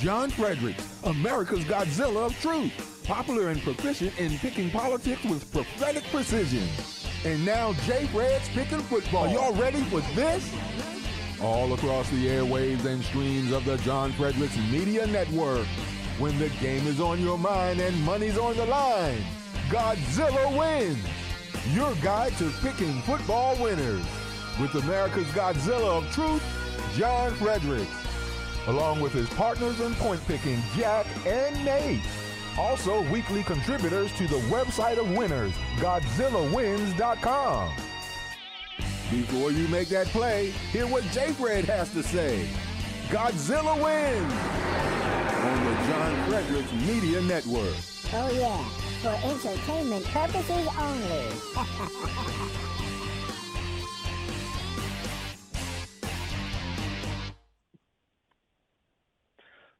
John Fredericks, America's Godzilla of truth, popular and proficient in picking politics with prophetic precision. And now Jay Fred's picking football. Y'all ready for this? All across the airwaves and streams of the John Fredericks Media Network. When the game is on your mind and money's on the line, Godzilla Wins, your guide to picking football winners. With America's Godzilla of truth, John Fredericks, along with his partners in point picking, Jack and Nate. Also weekly contributors to the website of winners, GodzillaWins.com. Before you make that play, hear what J-Fred has to say. Godzilla Wins on the John Fredericks Media Network. Oh yeah, for entertainment purposes only.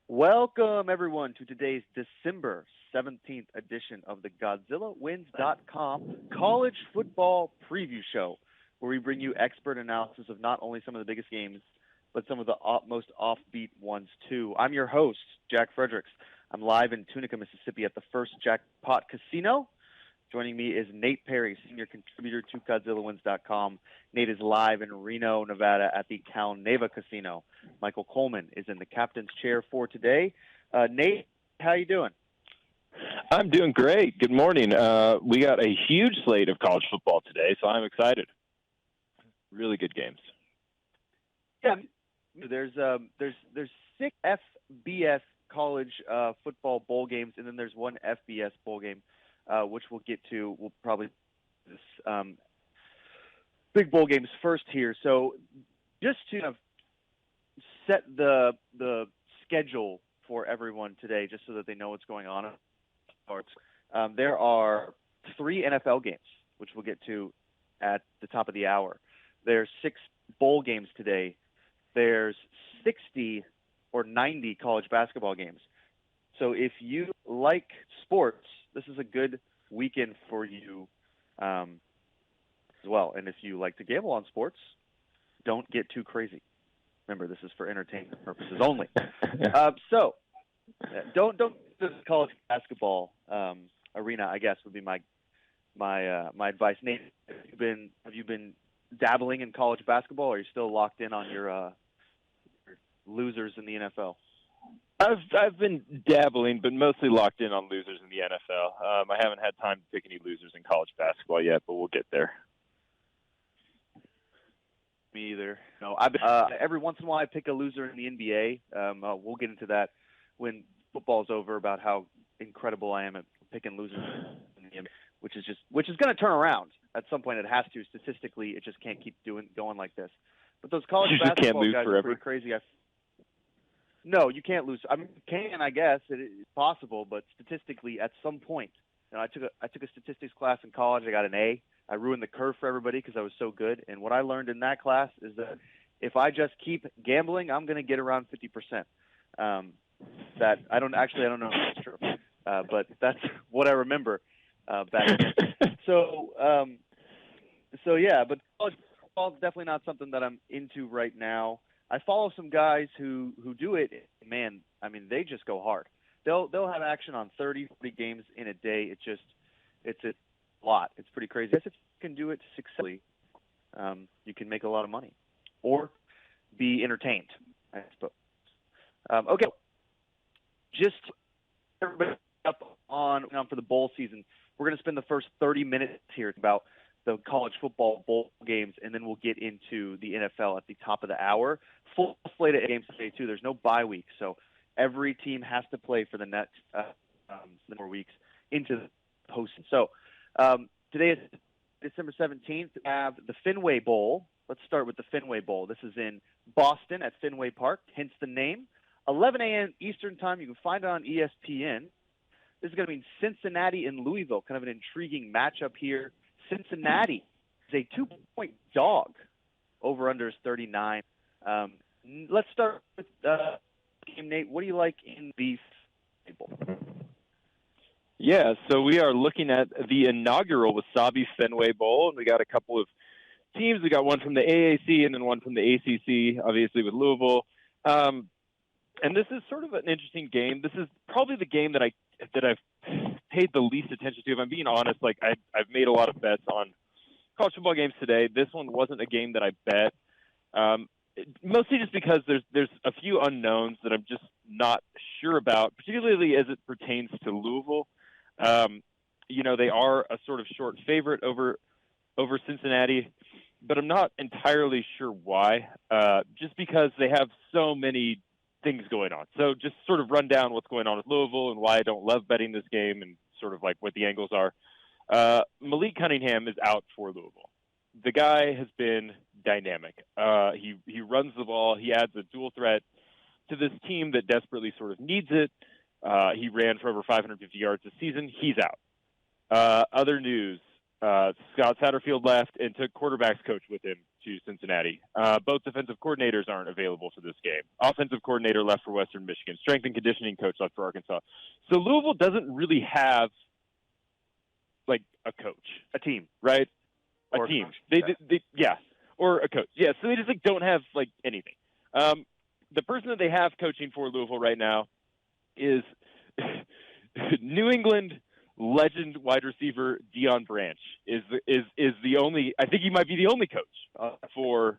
Welcome, everyone, to today's December 17th edition of the GodzillaWins.com College Football Preview Show, where we bring you expert analysis of not only some of the biggest games, but some of the most offbeat ones, too. I'm your host, Jack Fredericks. I'm live in Tunica, Mississippi at the First Jackpot Casino. Joining me is Nate Perry, senior contributor to GodzillaWins.com. Nate is live in Reno, Nevada at the Cal Neva Casino. Michael Coleman is in the captain's chair for today. Nate, how you doing? I'm doing great. Good morning. We got a huge slate of college football today, so I'm excited. Really good games. Yeah, there's 6 FBS college football bowl games, and then there's one FBS bowl game, which we'll get to. We'll probably this big bowl games first here. So just to set the schedule for everyone today, just so that they know what's going on. There are 3 NFL games, which we'll get to at the top of the hour. There's 6 bowl games today. There's 60 or 90 college basketball games. So if you like sports, this is a good weekend for you as well. And if you like to gamble on sports, don't get too crazy. Remember, this is for entertainment purposes only. So don't the college basketball arena, I guess, would be my advice. Nate, have you been dabbling in college basketball, or are you still locked in on your losers in the NFL? I've been dabbling, but mostly locked in on losers in the NFL. I haven't had time to pick any losers in college basketball yet, but we'll get there. Me either. No, every once in a while I pick a loser in the NBA. We'll get into that when football's over about how incredible I am at picking losers in the NBA, which is going to turn around at some point. It has to. Statistically, it just can't keep going like this. But those college basketball guys are pretty crazy. No, you can't lose. I mean, you can, I guess. It's possible, but statistically, at some point, I took a statistics class in college. I got an A. I ruined the curve for everybody because I was so good. And what I learned in that class is that if I just keep gambling, I'm going to get around 50%. That I don't know if that's true, but that's what I remember back then. So yeah, but college football is definitely not something that I'm into right now. I follow some guys who do it. Man, I mean, they just go hard. They'll have action on 30, 40 games in a day. It's a lot. It's pretty crazy. I guess if you can do it successfully, you can make a lot of money or be entertained, I suppose. Okay, just everybody up on for the bowl season. We're going to spend the first 30 minutes here about the college football bowl games, and then we'll get into the NFL at the top of the hour. Full slate of games today, too. There's no bye week, so every team has to play for the next 4 weeks into the postseason. So today is December 17th. We have the Fenway Bowl. Let's start with the Fenway Bowl. This is in Boston at Fenway Park, hence the name. 11 a.m. Eastern Time. You can find it on ESPN. This is going to be Cincinnati and Louisville, kind of an intriguing matchup here. Cincinnati is a 2-point dog. Over-under is 39. Let's start with game, Nate. What do you like in the Bowl? Yeah, so we are looking at the inaugural Wasabi Fenway Bowl, and we got a couple of teams. We got one from the AAC and then one from the ACC, obviously with Louisville. And this is sort of an interesting game. This is probably the game that I've paid the least attention to. If I'm being honest, like I've made a lot of bets on college football games today. This one wasn't a game that I bet, mostly just because there's a few unknowns that I'm just not sure about, particularly as it pertains to Louisville. They are a sort of short favorite over Cincinnati, but I'm not entirely sure why, just because they have so many things going on. So just sort of run down what's going on with Louisville and why I don't love betting this game and sort of like what the angles are. Malik Cunningham is out for Louisville. The guy has been dynamic. He runs the ball. He adds a dual threat to this team that desperately sort of needs it. He ran for over 550 yards this season. He's out. Other news, Scott Satterfield left and took quarterbacks coach with him to Cincinnati. Both defensive coordinators aren't available for this game. Offensive coordinator left for Western Michigan. Strength and conditioning coach left for Arkansas. So Louisville doesn't really have like a coach, a team, right? Or a team. Coach. Or a coach. Yeah, so they just like don't have like anything. The person that they have coaching for Louisville right now is New England legend wide receiver Deion Branch is the only. I think he might be the only coach for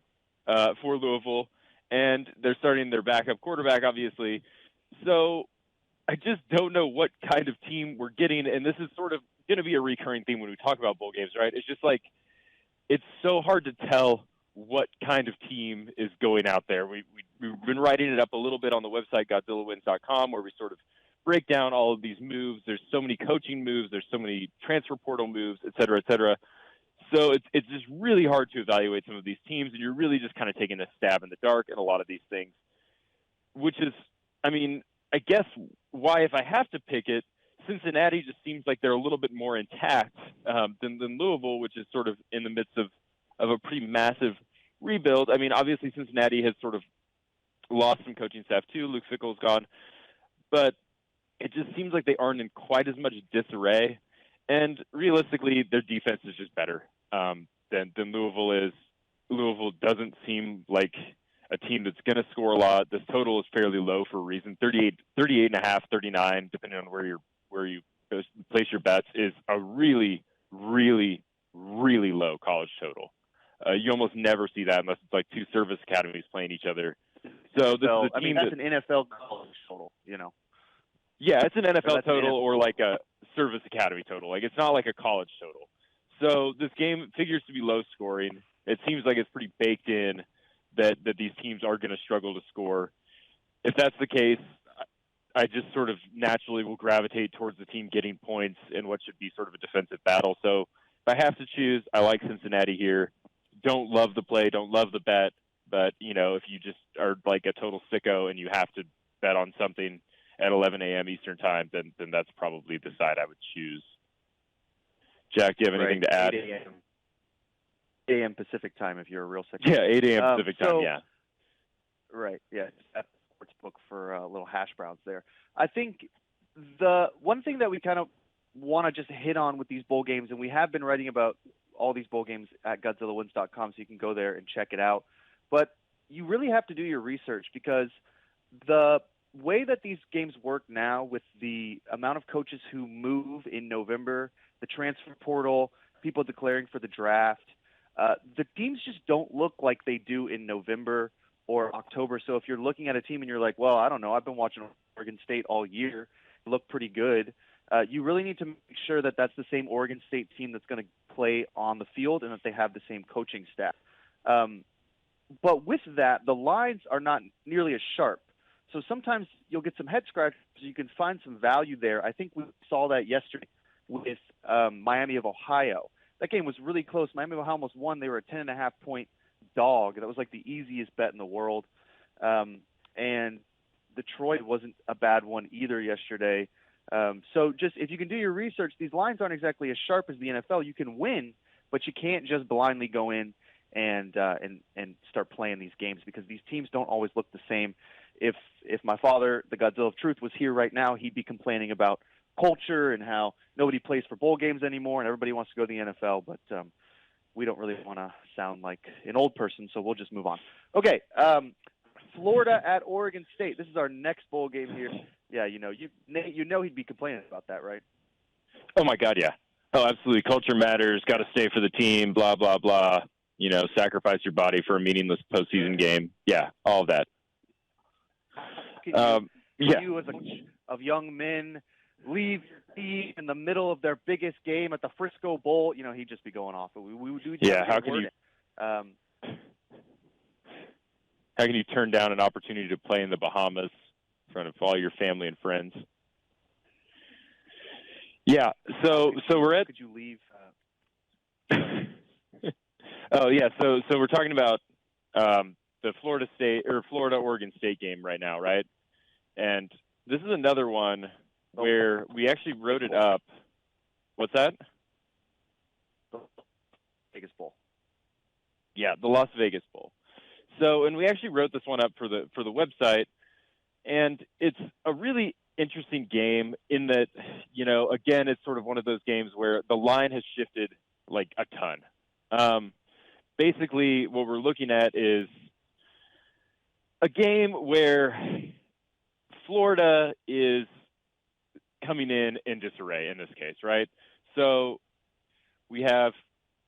Louisville, and they're starting their backup quarterback, obviously. So I just don't know what kind of team we're getting, and this is sort of going to be a recurring theme when we talk about bowl games, right? It's just like it's so hard to tell what kind of team is going out there. We've been writing it up a little bit on the website GodzillaWins.com, where we sort of break down all of these moves. There's so many coaching moves. There's so many transfer portal moves, et cetera, et cetera. So it's just really hard to evaluate some of these teams, and you're really just kind of taking a stab in the dark in a lot of these things, which is, I mean, I guess why, if I have to pick it, Cincinnati just seems like they're a little bit more intact than Louisville, which is sort of in the midst of a pretty massive rebuild. I mean, obviously Cincinnati has sort of lost some coaching staff too. Luke Fickell's gone. But it just seems like they aren't in quite as much disarray. And realistically, their defense is just better than Louisville is. Louisville doesn't seem like a team that's going to score a lot. This total is fairly low for a reason. 38.5, 39, depending on where you place your bets, is a really, really, really low college total. You almost never see that unless it's like two service academies playing each other. So this is a team that's an NFL college total, you know. Yeah, it's an NFL total or like a service academy total. Like it's not like a college total. So this game figures to be low scoring. It seems like it's pretty baked in that these teams are going to struggle to score. If that's the case, I just sort of naturally will gravitate towards the team getting points in what should be sort of a defensive battle. So if I have to choose, I like Cincinnati here. Don't love the play, don't love the bet, but, you know, if you just are like a total sicko and you have to bet on something at 11 a.m. Eastern time, then that's probably the side I would choose. Jack, do you have anything to add? 8 a.m. Pacific time if you're a real sicko. Yeah, 8 a.m. Pacific time, yeah. Right, yeah. That's a sports book for little hash browns there. I think the one thing that we kind of want to just hit on with these bowl games, and we have been writing about all these bowl games at GodzillaWins.com, so you can go there and check it out. But you really have to do your research, because the way that these games work now, with the amount of coaches who move in November, the transfer portal, people declaring for the draft, the teams just don't look like they do in November or October. So if you're looking at a team and you're like, well, I don't know, I've been watching Oregon State all year, it looked pretty good, you really need to make sure that that's the same Oregon State team that's going to play on the field and that they have the same coaching staff. But with that, the lines are not nearly as sharp. So sometimes you'll get some head scratchers. You can find some value there. I think we saw that yesterday with Miami of Ohio. That game was really close. Miami of Ohio almost won. They were a 10.5-point dog. That was like the easiest bet in the world. And Detroit wasn't a bad one either yesterday. So just if you can do your research, these lines aren't exactly as sharp as the NFL. You can win, but you can't just blindly go in and start playing these games, because these teams don't always look the same. If my father, the Godzilla of Truth, was here right now, he'd be complaining about culture and how nobody plays for bowl games anymore and everybody wants to go to the NFL. But we don't really want to sound like an old person, so we'll just move on. Okay, Florida at Oregon State. This is our next bowl game here. Yeah, Nate, he'd be complaining about that, right? Oh my God, yeah. Oh, absolutely. Culture matters. Got to stay for the team. Blah blah blah. Sacrifice your body for a meaningless postseason game. Yeah, all of that. You as a coach of young men leave in the middle of their biggest game at the Frisco Bowl, he'd just be going off. We would do. Yeah, how can you turn down an opportunity to play in the Bahamas in front of all your family and friends? Yeah, so we're at. Could you leave? Oh yeah, so we're talking about the Florida Oregon State game right now, right? And this is another one where we actually wrote it up. What's that? Vegas Bowl. Yeah, the Las Vegas Bowl. So, and we actually wrote this one up for the website, and it's a really interesting game in that, again, it's sort of one of those games where the line has shifted like a ton. Basically, what we're looking at is a game where Florida is coming in disarray in this case, right? So we have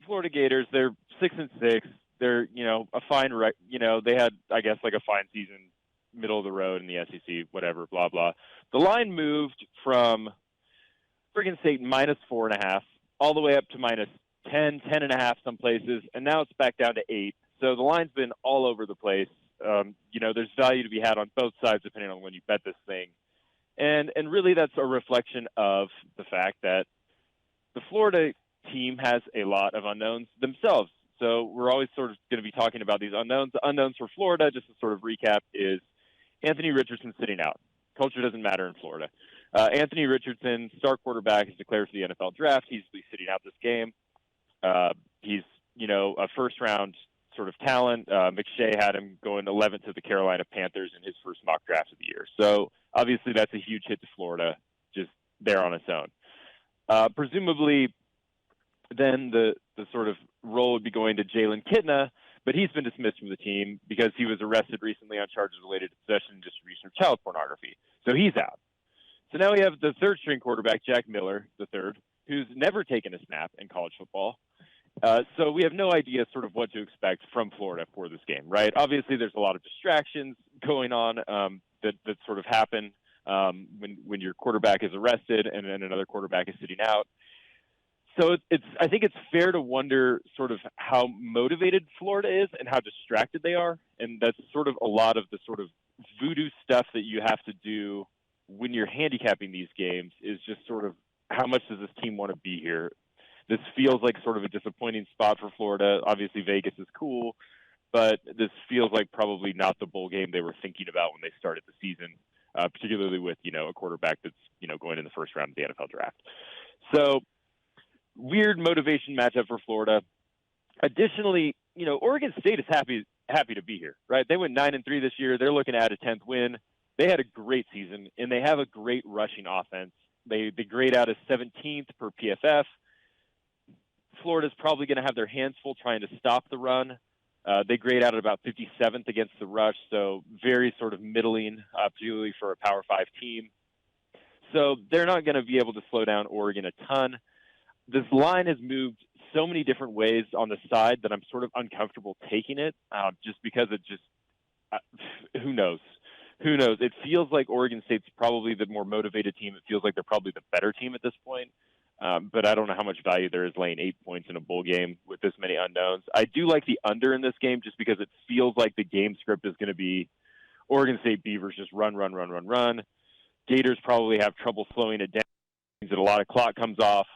Florida Gators. They're 6-6. They're, a fine, they had, I guess, like a fine season, middle of the road in the SEC, whatever, blah, blah. The line moved from Oregon State -4.5 all the way up to -10, 10.5 some places, and now it's back down to 8. So the line's been all over the place. There's value to be had on both sides depending on when you bet this thing. And really that's a reflection of the fact that the Florida team has a lot of unknowns themselves. So we're always sort of going to be talking about these unknowns. The unknowns for Florida, just to sort of recap, is Anthony Richardson sitting out. Culture doesn't matter in Florida. Anthony Richardson, star quarterback, is declared for the NFL draft. He's sitting out this game. He's, a first-round sort of talent. McShay had him going 11th to the Carolina Panthers in his first mock draft of the year. So obviously that's a huge hit to Florida, just there on its own. Presumably, then the sort of role would be going to Jalen Kitna, but he's been dismissed from the team because he was arrested recently on charges related to possession and distribution of child pornography. So he's out. So now we have the third-string quarterback, Jack Miller, the third, who's never taken a snap in college football. So we have no idea sort of what to expect from Florida for this game, right? Obviously, there's a lot of distractions going on that sort of happen when your quarterback is arrested and then another quarterback is sitting out. So I think it's fair to wonder sort of how motivated Florida is and how distracted they are. And that's sort of a lot of the sort of voodoo stuff that you have to do when you're handicapping these games is just sort of how much does this team want to be here? This feels like sort of a disappointing spot for Florida. Obviously, Vegas is cool, but this feels like probably not the bowl game they were thinking about when they started the season, particularly with, a quarterback that's, going in the first round of the NFL draft. So weird motivation matchup for Florida. Additionally, Oregon State is happy to be here, right? They went 9-3 this year. They're looking at a 10th win. They had a great season, and they have a great rushing offense. They grade out as 17th per PFF. Florida's probably going to have their hands full trying to stop the run. They grade out at about 57th against the rush, so very sort of middling, particularly for a Power 5 team. So they're not going to be able to slow down Oregon a ton. This line has moved so many different ways on the side that I'm sort of uncomfortable taking it just because who knows? Who knows? It feels like Oregon State's probably the more motivated team. It feels like they're probably the better team at this point. But I don't know how much value there is laying 8 points in a bowl game with this many unknowns. I do like the under in this game just because it feels like the game script is going to be Oregon State Beavers just run. Gators probably have trouble slowing it down. That a lot of clock comes off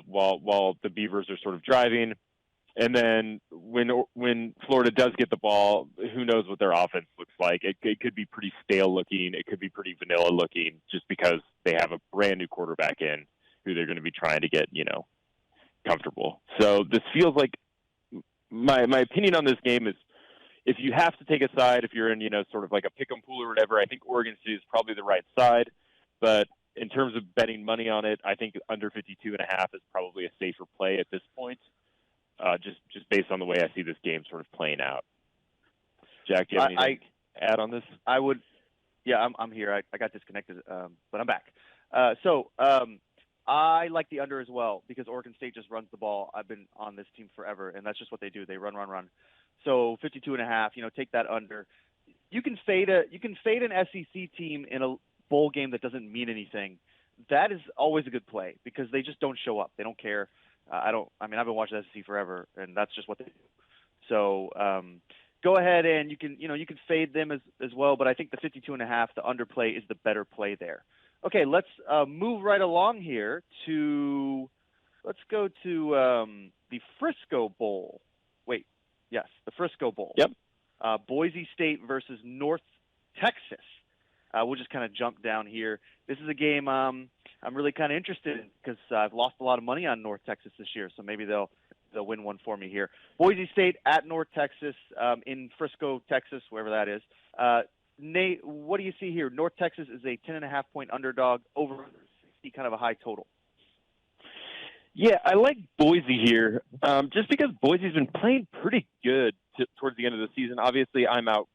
while the Beavers are sort of driving. And then when Florida does get the ball, who knows what their offense looks like. It could be pretty stale looking. It could be pretty vanilla looking just because they have a brand new quarterback in who they're going to be trying to get, comfortable. So this feels like my opinion on this game is if you have to take a side, if you're in, sort of like a pick 'em pool or whatever, I think Oregon State is probably the right side. But in terms of betting money on it, I think under 52.5 is probably a safer play at this point. Just based on the way I see this game sort of playing out. Jack, do you have anything? add on this? I would. Yeah, I'm here. I got disconnected, but I'm back. I like the under as well because Oregon State just runs the ball. I've been on this team forever, and that's just what they do. They run. So 52.5. Take that under. You can fade an SEC team in a bowl game that doesn't mean anything. That is always a good play because they just don't show up. They don't care. I've been watching SEC forever, and that's just what they do. So go ahead and you can fade them as well. But I think the 52.5, the underplay, is the better play there. Okay, let's move right along here let's go to the Frisco Bowl. The Frisco Bowl. Yep. Boise State versus North Texas. We'll just kind of jump down here. This is a game I'm really kind of interested in because I've lost a lot of money on North Texas this year, so maybe they'll win one for me here. Boise State at North Texas in Frisco, Texas, wherever that is. Nate, what do you see here? North Texas is a 10.5-point underdog, over 60, kind of a high total. Yeah, I like Boise here, just because Boise's been playing pretty good towards the end of the season. Obviously, I'm out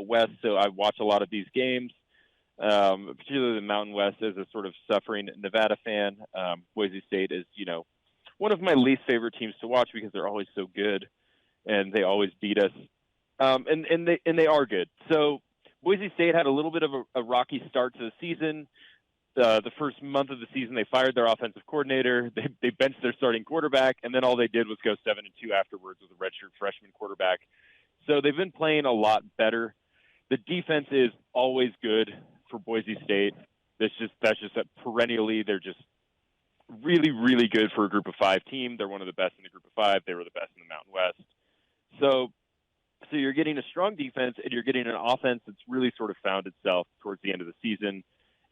west, so I watch a lot of these games, particularly the Mountain West as a sort of suffering Nevada fan. Boise State is, one of my least favorite teams to watch because they're always so good, and they always beat us, and they are good. So Boise State had a little bit of a rocky start to the season. The first month of the season, they fired their offensive coordinator. They benched their starting quarterback, and then all they did was go 7-2 afterwards with a redshirt freshman quarterback. So they've been playing a lot better. The defense is always good for Boise State. That's just perennially they're just really, really good for a Group of 5 team. They're one of the best in the Group of 5. They were the best in the Mountain West. So you're getting a strong defense, and you're getting an offense that's really sort of found itself towards the end of the season.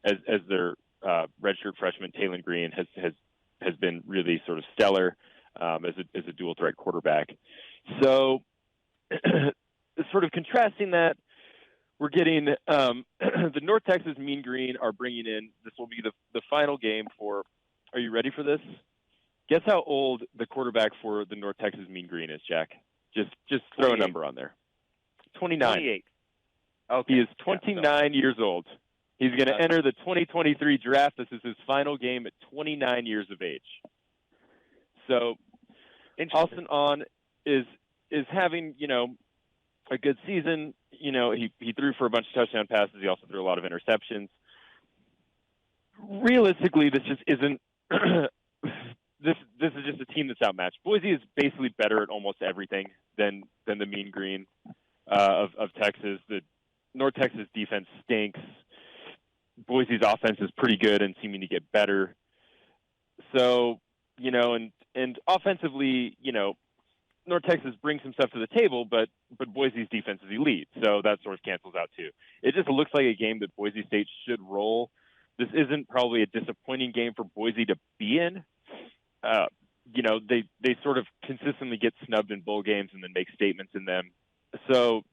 As their redshirt freshman Taylon Green has been really sort of stellar as a dual threat quarterback. So sort of contrasting that, we're getting the North Texas Mean Green are bringing in. This will be the final game for. Are you ready for this? Guess how old the quarterback for the North Texas Mean Green is, Jack. Just throw 28. a number on there. 29. 28. Okay. He is 29 years old. He's going to enter the 2023 draft. This is his final game at 29 years of age. So Austin On is having, a good season. He threw for a bunch of touchdown passes. He also threw a lot of interceptions. Realistically, this just isn't this is just a team that's outmatched. Boise is basically better at almost everything than the Mean Green of Texas. The North Texas defense stinks. Boise's offense is pretty good and seeming to get better. So, and offensively, North Texas brings some stuff to the table, but Boise's defense is elite. So that sort of cancels out too. It just looks like a game that Boise State should roll. This isn't probably a disappointing game for Boise to be in. They sort of consistently get snubbed in bowl games and then make statements in them. So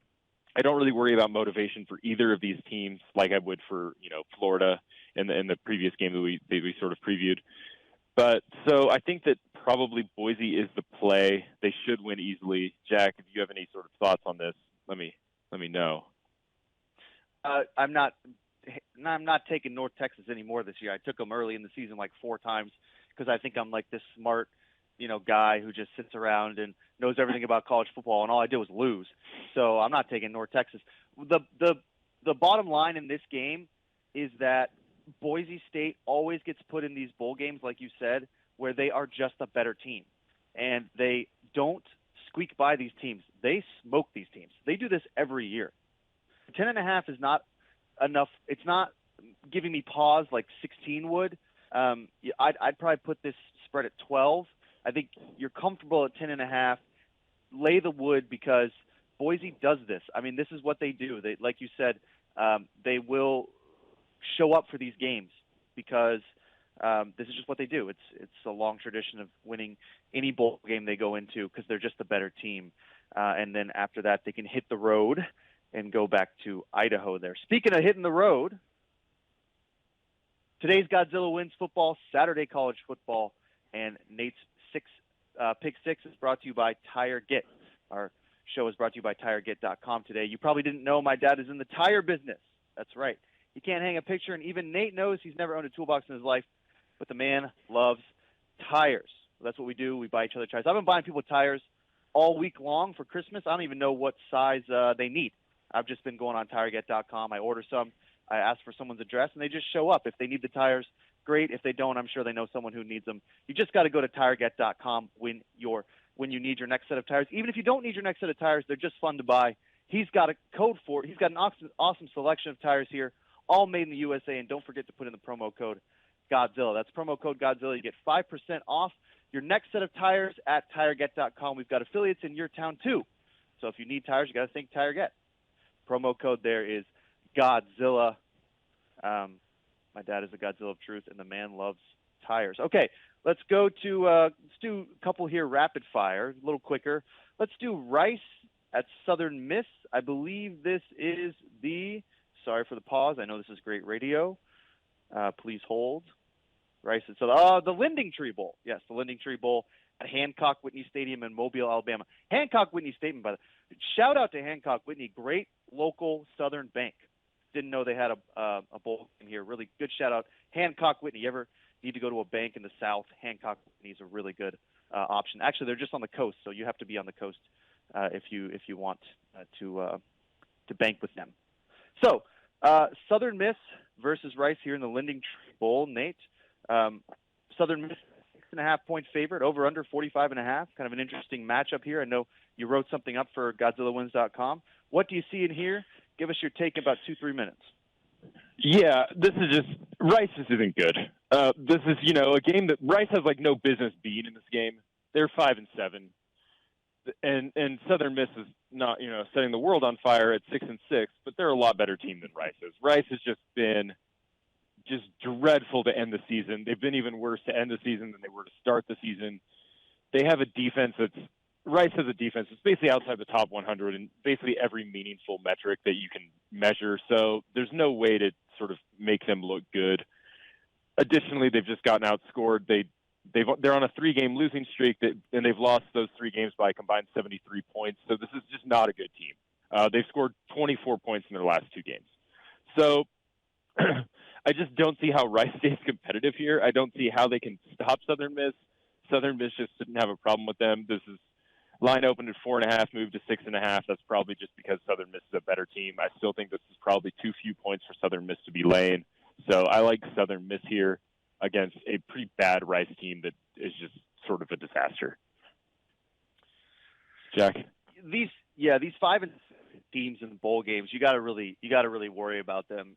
I don't really worry about motivation for either of these teams like I would for, Florida in the previous game that we sort of previewed. But so I think that probably Boise is the play. They should win easily. Jack, if you have any sort of thoughts on this, let me know. I'm not taking North Texas anymore this year. I took them early in the season like 4 times because I think I'm like this smart, guy who just sits around and knows everything about college football, and all I did was lose. So I'm not taking North Texas. The bottom line in this game is that Boise State always gets put in these bowl games, like you said, where they are just a better team, and they don't squeak by these teams. They smoke these teams. They do this every year. 10.5 is not enough. It's not giving me pause like 16 would. I'd probably put this spread at 12. I think you're comfortable at 10.5. Lay the wood because Boise does this. I mean, this is what they do. They, like you said, they will show up for these games because this is just what they do. It's a long tradition of winning any bowl game they go into because they're just a better team. And then after that, they can hit the road and go back to Idaho there. Speaking of hitting the road, today's Godzilla Wins Football, Saturday College Football, and Nate's Pick Six is brought to you by Tire Get, our show is brought to you by TireGet.com today. You probably didn't know my dad is in the tire business. That's right. He can't hang a picture, and even Nate knows he's never owned a toolbox in his life, but the man loves tires. That's what we do. We buy each other tires. I've been buying people tires all week long for Christmas. I don't even know what size they need. I've just been going on TireGet.com. I order some. I ask for someone's address, and they just show up. If they need the tires, great. If they don't, I'm sure they know someone who needs them. You just got to go to TireGet.com when you need your next set of tires. Even if you don't need your next set of tires, they're just fun to buy. He's got a code for it. He's got an awesome selection of tires here, all made in the USA. And don't forget to put in the promo code Godzilla. That's promo code Godzilla. You get 5% off your next set of tires at TireGet.com. We've got affiliates in your town, too. So if you need tires, you got to think TireGet. Promo code there is Godzilla. My dad is a Godzilla of truth, and the man loves tires. Okay, let's go to let's do a couple here rapid fire, a little quicker. Let's do Rice at Southern Miss. I believe this is sorry for the pause. I know this is great radio. Please hold. Rice at Southern. The Lending Tree Bowl. Yes, the Lending Tree Bowl at Hancock Whitney Stadium in Mobile, Alabama. Hancock Whitney Stadium, by the way. Shout out to Hancock Whitney, great local Southern bank. Didn't know they had a bowl game here. Really good shout out. Hancock Whitney. You ever need to go to a bank in the South? Hancock Whitney is a really good option. Actually, they're just on the coast, so you have to be on the coast if you want to bank with them. So Southern Miss versus Rice here in the Lending Tree Bowl. Nate, Southern Miss 6.5-point favorite, over under 45.5. Kind of an interesting matchup here. I know you wrote something up for GodzillaWins.com. What do you see in here? Give us your take in about 2-3 minutes. Yeah, this is just Rice just isn't good. This is a game that Rice has no business being in this game. They're 5-7, and Southern Miss is not setting the world on fire at 6-6, but they're a lot better team than Rice is. Rice has just been dreadful to end the season. They've been even worse to end the season than they were to start the season. They have a defense Rice has a defense that's basically outside the top 100 in basically every meaningful metric that you can measure. So there's no way to sort of make them look good. Additionally, they've just gotten outscored. They're on a 3-game losing streak, and they've lost those 3 games by a combined 73 points. So this is just not a good team. They've scored 24 points in their last 2 games. So I just don't see how Rice stays competitive here. I don't see how they can stop Southern Miss. Southern Miss just didn't have a problem with them. This is line opened at 4.5, moved to 6.5. That's probably just because Southern Miss is a better team. I still think this is probably too few points for Southern Miss to be laying. So I like Southern Miss here against a pretty bad Rice team that is just sort of a disaster. Jack? These 5-6 teams in bowl games, you got to really worry about them.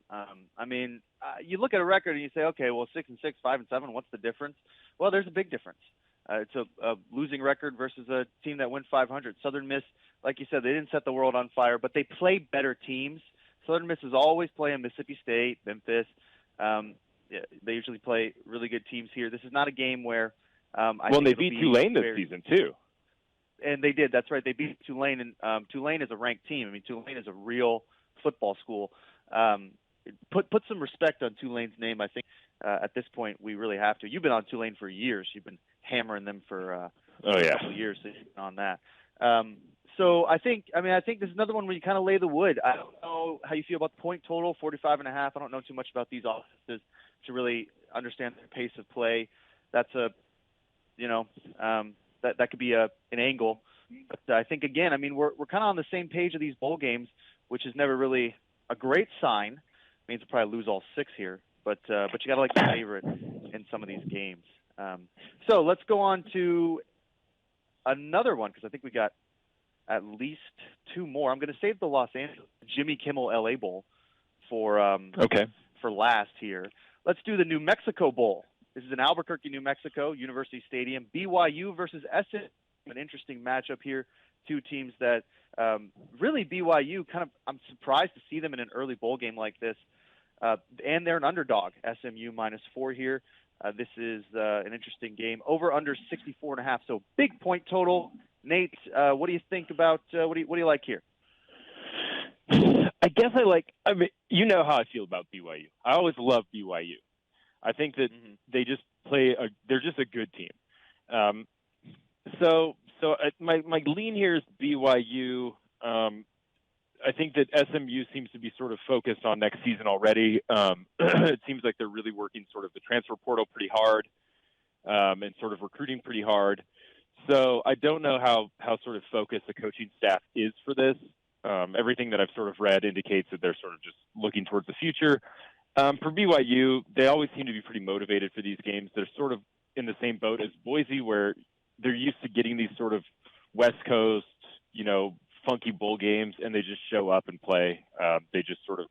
You look at a record and you say, okay, well, 6-6, 5-7, what's the difference? Well, there's a big difference. It's a losing record versus a team that went 500. Southern Miss, like you said, they didn't set the world on fire, but they play better teams. Southern Miss is always playing Mississippi State, Memphis. They usually play really good teams here. This is not a game where they beat Tulane this season too. And they did. That's right. They beat Tulane, and Tulane is a ranked team. I mean, Tulane is a real football school. Put some respect on Tulane's name. I think at this point we really have to. You've been on Tulane for years. You've been hammering them for a couple of years on that. So I think this is another one where you kind of lay the wood. I don't know how you feel about the point total, 45.5. I don't know too much about these offenses to really understand their pace of play. That's that could be an angle. But I think, again, we're kind of on the same page of these bowl games, which is never really a great sign. It means we'll probably lose all 6 here. But you got to like the favorite in some of these games. So let's go on to another one, because I think we got at least 2 more. I'm going to save the Los Angeles Jimmy Kimmel LA Bowl for last here. Let's do the New Mexico Bowl. This is in Albuquerque, New Mexico, University Stadium. BYU versus SMU, an interesting matchup here. 2 teams that really BYU I'm surprised to see them in an early bowl game like this. And they're an underdog, SMU -4 here. This is an interesting game. Over under 64.5. So big point total. Nate, what do you think about? What do you like here? I guess you know how I feel about BYU. I always love BYU. I think that they just they're just a good team. So So my lean here is BYU. I think that SMU seems to be sort of focused on next season already. It seems like they're really working sort of the transfer portal pretty hard and sort of recruiting pretty hard. So I don't know how sort of focused the coaching staff is for this. Everything that I've sort of read indicates that they're sort of just looking towards the future. For BYU, they always seem to be pretty motivated for these games. They're sort of in the same boat as Boise, where they're used to getting these sort of West Coast, funky bowl games, and they just show up and play. They just sort of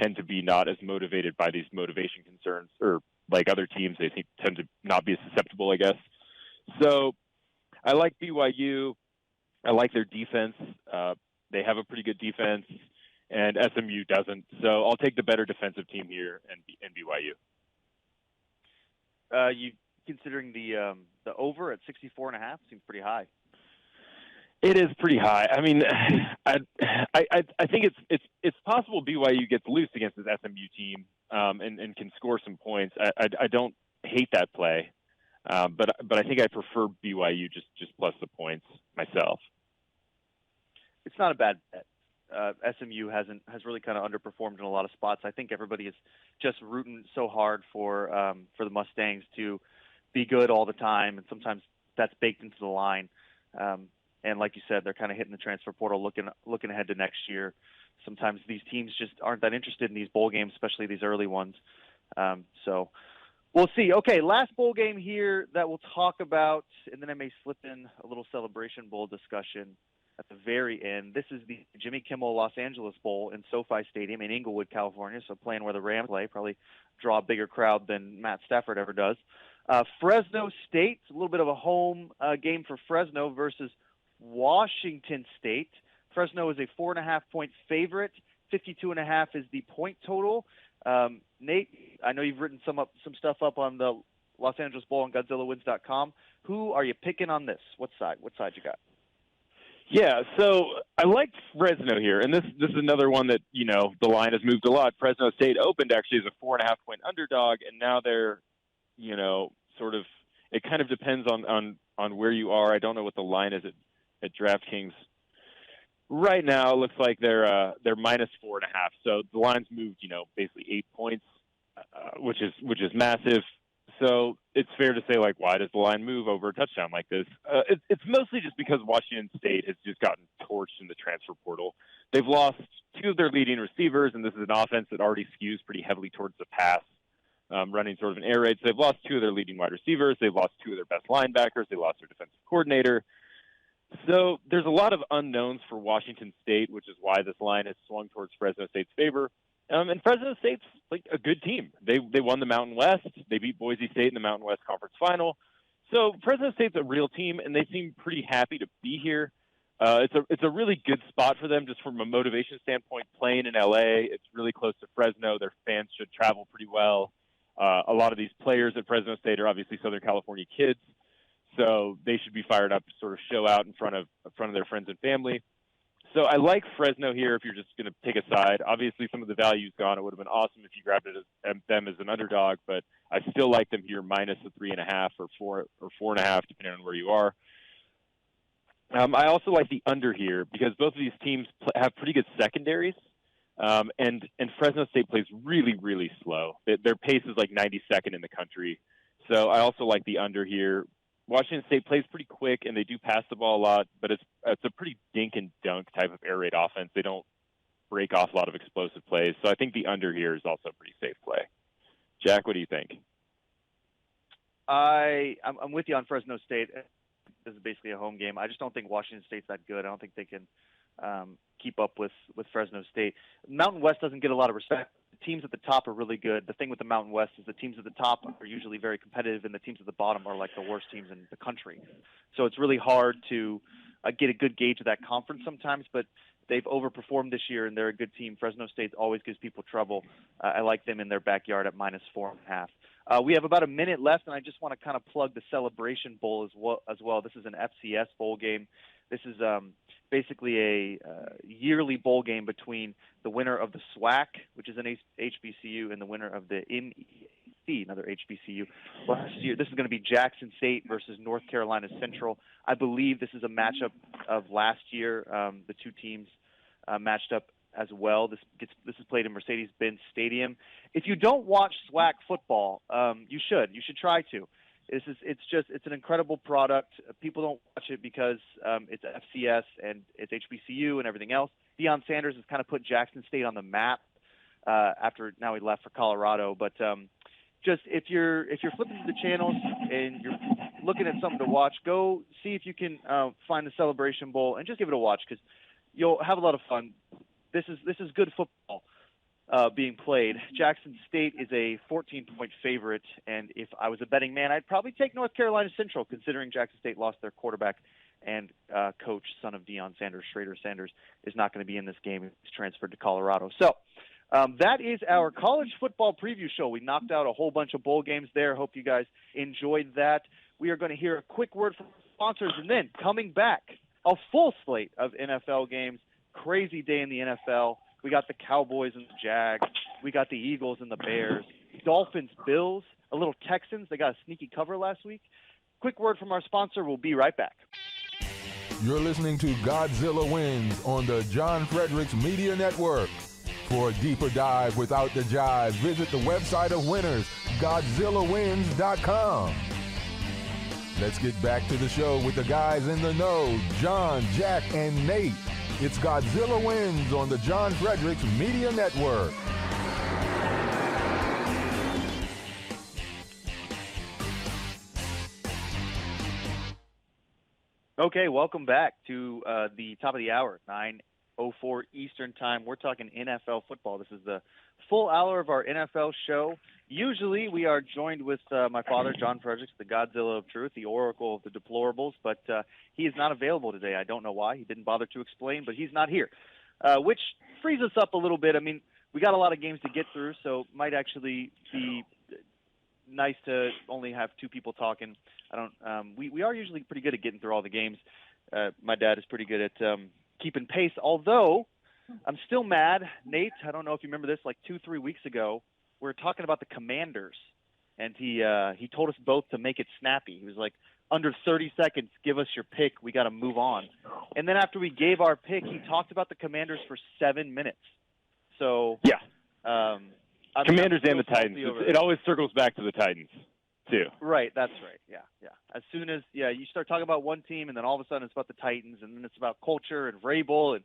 tend to be not as motivated by these motivation concerns, or like other teams, they tend to not be as susceptible, I guess. So I like BYU. I like their defense. They have a pretty good defense, and SMU doesn't. So I'll take the better defensive team here and BYU. You considering the over at 64.5 seems pretty high. It is pretty high. I mean, I think it's possible BYU gets loose against this SMU team and can score some points. I don't hate that play, but I think I prefer BYU just plus the points myself. It's not a bad bet. SMU has really kind of underperformed in a lot of spots. I think everybody is just rooting so hard for the Mustangs to be good all the time, and sometimes that's baked into the line. And like you said, they're kind of hitting the transfer portal, looking ahead to next year. Sometimes these teams just aren't that interested in these bowl games, especially these early ones. So we'll see. Okay, last bowl game here that we'll talk about, and then I may slip in a little Celebration Bowl discussion at the very end. This is the Jimmy Kimmel Los Angeles Bowl in SoFi Stadium in Inglewood, California, so playing where the Rams play, probably draw a bigger crowd than Matt Stafford ever does. Fresno State, a little bit of a home game for Fresno versus Washington State. Fresno is a 4.5-point favorite. 52.5 is the point total. Nate, I know you've written some stuff up on the Los Angeles Bowl on GodzillaWins.com. Who are you picking on this? What side you got? Yeah, so I like Fresno here, and this is another one that the line has moved a lot. Fresno State opened actually as a 4.5-point underdog, and now they're sort of, it kind of depends on where you are. I don't know what the line is at DraftKings right now. It looks like they're minus 4.5. So the line's moved, basically 8 points, which is massive. So it's fair to say, like, why does the line move over a touchdown like this? It's mostly just because Washington State has just gotten torched in the transfer portal. They've lost two of their leading receivers, and this is an offense that already skews pretty heavily towards the pass, running sort of an air raid. So they've lost two of their leading wide receivers. They've lost two of their best linebackers. They lost their defensive coordinator. So there's a lot of unknowns for Washington State, which is why this line has swung towards Fresno State's favor. And Fresno State's like a good team. They won the Mountain West. They beat Boise State in the Mountain West Conference Final. So Fresno State's a real team, and they seem pretty happy to be here. It's a really good spot for them just from a motivation standpoint. Playing in LA, it's really close to Fresno. Their fans should travel pretty well. A lot of these players at Fresno State are obviously Southern California kids, so they should be fired up to sort of show out in front of their friends and family. So I like Fresno here if you're just going to take a side. Obviously, some of the value's gone. It would have been awesome if you grabbed them as an underdog, but I still like them here minus the 3.5 or 4.5, depending on where you are. I also like the under here because both of these teams have pretty good secondaries, and Fresno State plays really, really slow. Their pace is like 92nd in the country. So I also like the under here. Washington State plays pretty quick, and they do pass the ball a lot, but it's a pretty dink and dunk type of air raid offense. They don't break off a lot of explosive plays. So I think the under here is also a pretty safe play. Jack, what do you think? I'm with you on Fresno State. This is basically a home game. I just don't think Washington State's that good. I don't think they can keep up with Fresno State. Mountain West doesn't get a lot of respect. The teams at the top are really good. The thing with the Mountain West is the teams at the top are usually very competitive, and the teams at the bottom are like the worst teams in the country. So it's really hard to get a good gauge of that conference sometimes, but they've overperformed this year, and they're a good team. Fresno State always gives people trouble. I like them in their backyard at minus 4.5. We have about a minute left, and I just want to kind of plug the Celebration Bowl as well. This is an FCS bowl game. This is basically a yearly bowl game between the winner of the SWAC, which is an HBCU, and the winner of the another HBCU. Last year, this is going to be Jackson State versus North Carolina Central. I believe this is a matchup of last year. The two teams matched up as well. This is played in Mercedes-Benz Stadium. If you don't watch SWAC football, you should. You should try to. It's an incredible product. People don't watch it because it's FCS and it's HBCU and everything else. Deion Sanders has kind of put Jackson State on the map after now he left for Colorado. But just if you're flipping through the channels and you're looking at something to watch, go see if you can find the Celebration Bowl and just give it a watch because you'll have a lot of fun. This is good football being played. Jackson State is a 14-point favorite, and if I was a betting man, I'd probably take North Carolina Central, considering Jackson State lost their quarterback and coach, son of Deion Sanders, Schrader Sanders, is not going to be in this game. He's transferred to Colorado. So that is our college football preview show. We knocked out a whole bunch of bowl games there. Hope you guys enjoyed that. We are going to hear a quick word from sponsors, and then coming back, a full slate of NFL games. Crazy day in the NFL. We got the Cowboys and the Jags. We got the Eagles and the Bears. Dolphins, Bills, a little Texans. They got a sneaky cover last week. Quick word from our sponsor. We'll be right back. You're listening to Godzilla Wins on the John Fredericks Media Network. For a deeper dive without the jive, visit the website of winners, GodzillaWins.com. Let's get back to the show with the guys in the know, John, Jack, and Nate. It's Godzilla Wins on the John Fredericks Media Network. Okay, welcome back to the top of the hour, 9:04 Eastern Time. We're talking NFL football. This is the full hour of our NFL show. Usually we are joined with my father, John Fredericks, the Godzilla of Truth, the Oracle of the Deplorables, but he is not available today. I don't know why. He didn't bother to explain, but he's not here, which frees us up a little bit. I mean, we got a lot of games to get through, so it might actually be nice to only have two people talking. We are usually pretty good at getting through all the games. My dad is pretty good at keeping pace, although I'm still mad. Nate, I don't know if you remember this, like 2-3 weeks ago, we were talking about the Commanders, and he told us both to make it snappy. He was like, under 30 seconds, give us your pick. We got to move on. And then after we gave our pick, he talked about the Commanders for 7 minutes. So yeah, Commanders and the Titans. It always circles back to the Titans, too. Right, that's right. Yeah. As soon as you start talking about one team, and then all of a sudden it's about the Titans, and then it's about culture and Vrabel and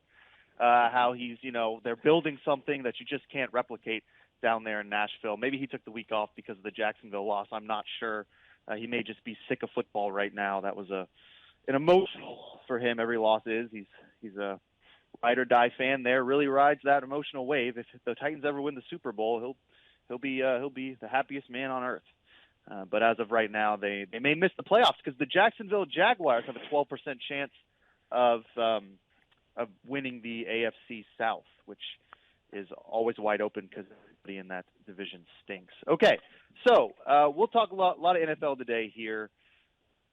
how he's, they're building something that you just can't replicate down there in Nashville. Maybe he took the week off because of the Jacksonville loss. I'm not sure. He may just be sick of football right now. That was an emotional for him. Every loss is. He's a ride or die fan there. Really rides that emotional wave. If the Titans ever win the Super Bowl, he'll be the happiest man on earth. But as of right now, they may miss the playoffs because the Jacksonville Jaguars have a 12% chance of winning the AFC South, which is always wide open because everybody in that division stinks. Okay, so we'll talk a lot of NFL today here.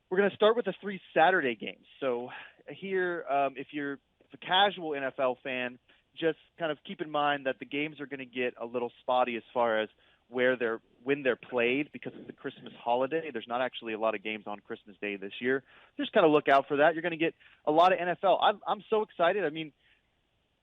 We're going to start with the 3 Saturday games. So here, if you're a casual NFL fan, just kind of keep in mind that the games are going to get a little spotty as far as when they're played because of the Christmas holiday. There's not actually a lot of games on Christmas Day this year. Just kind of look out for that. You're going to get a lot of NFL. I'm so excited. I mean,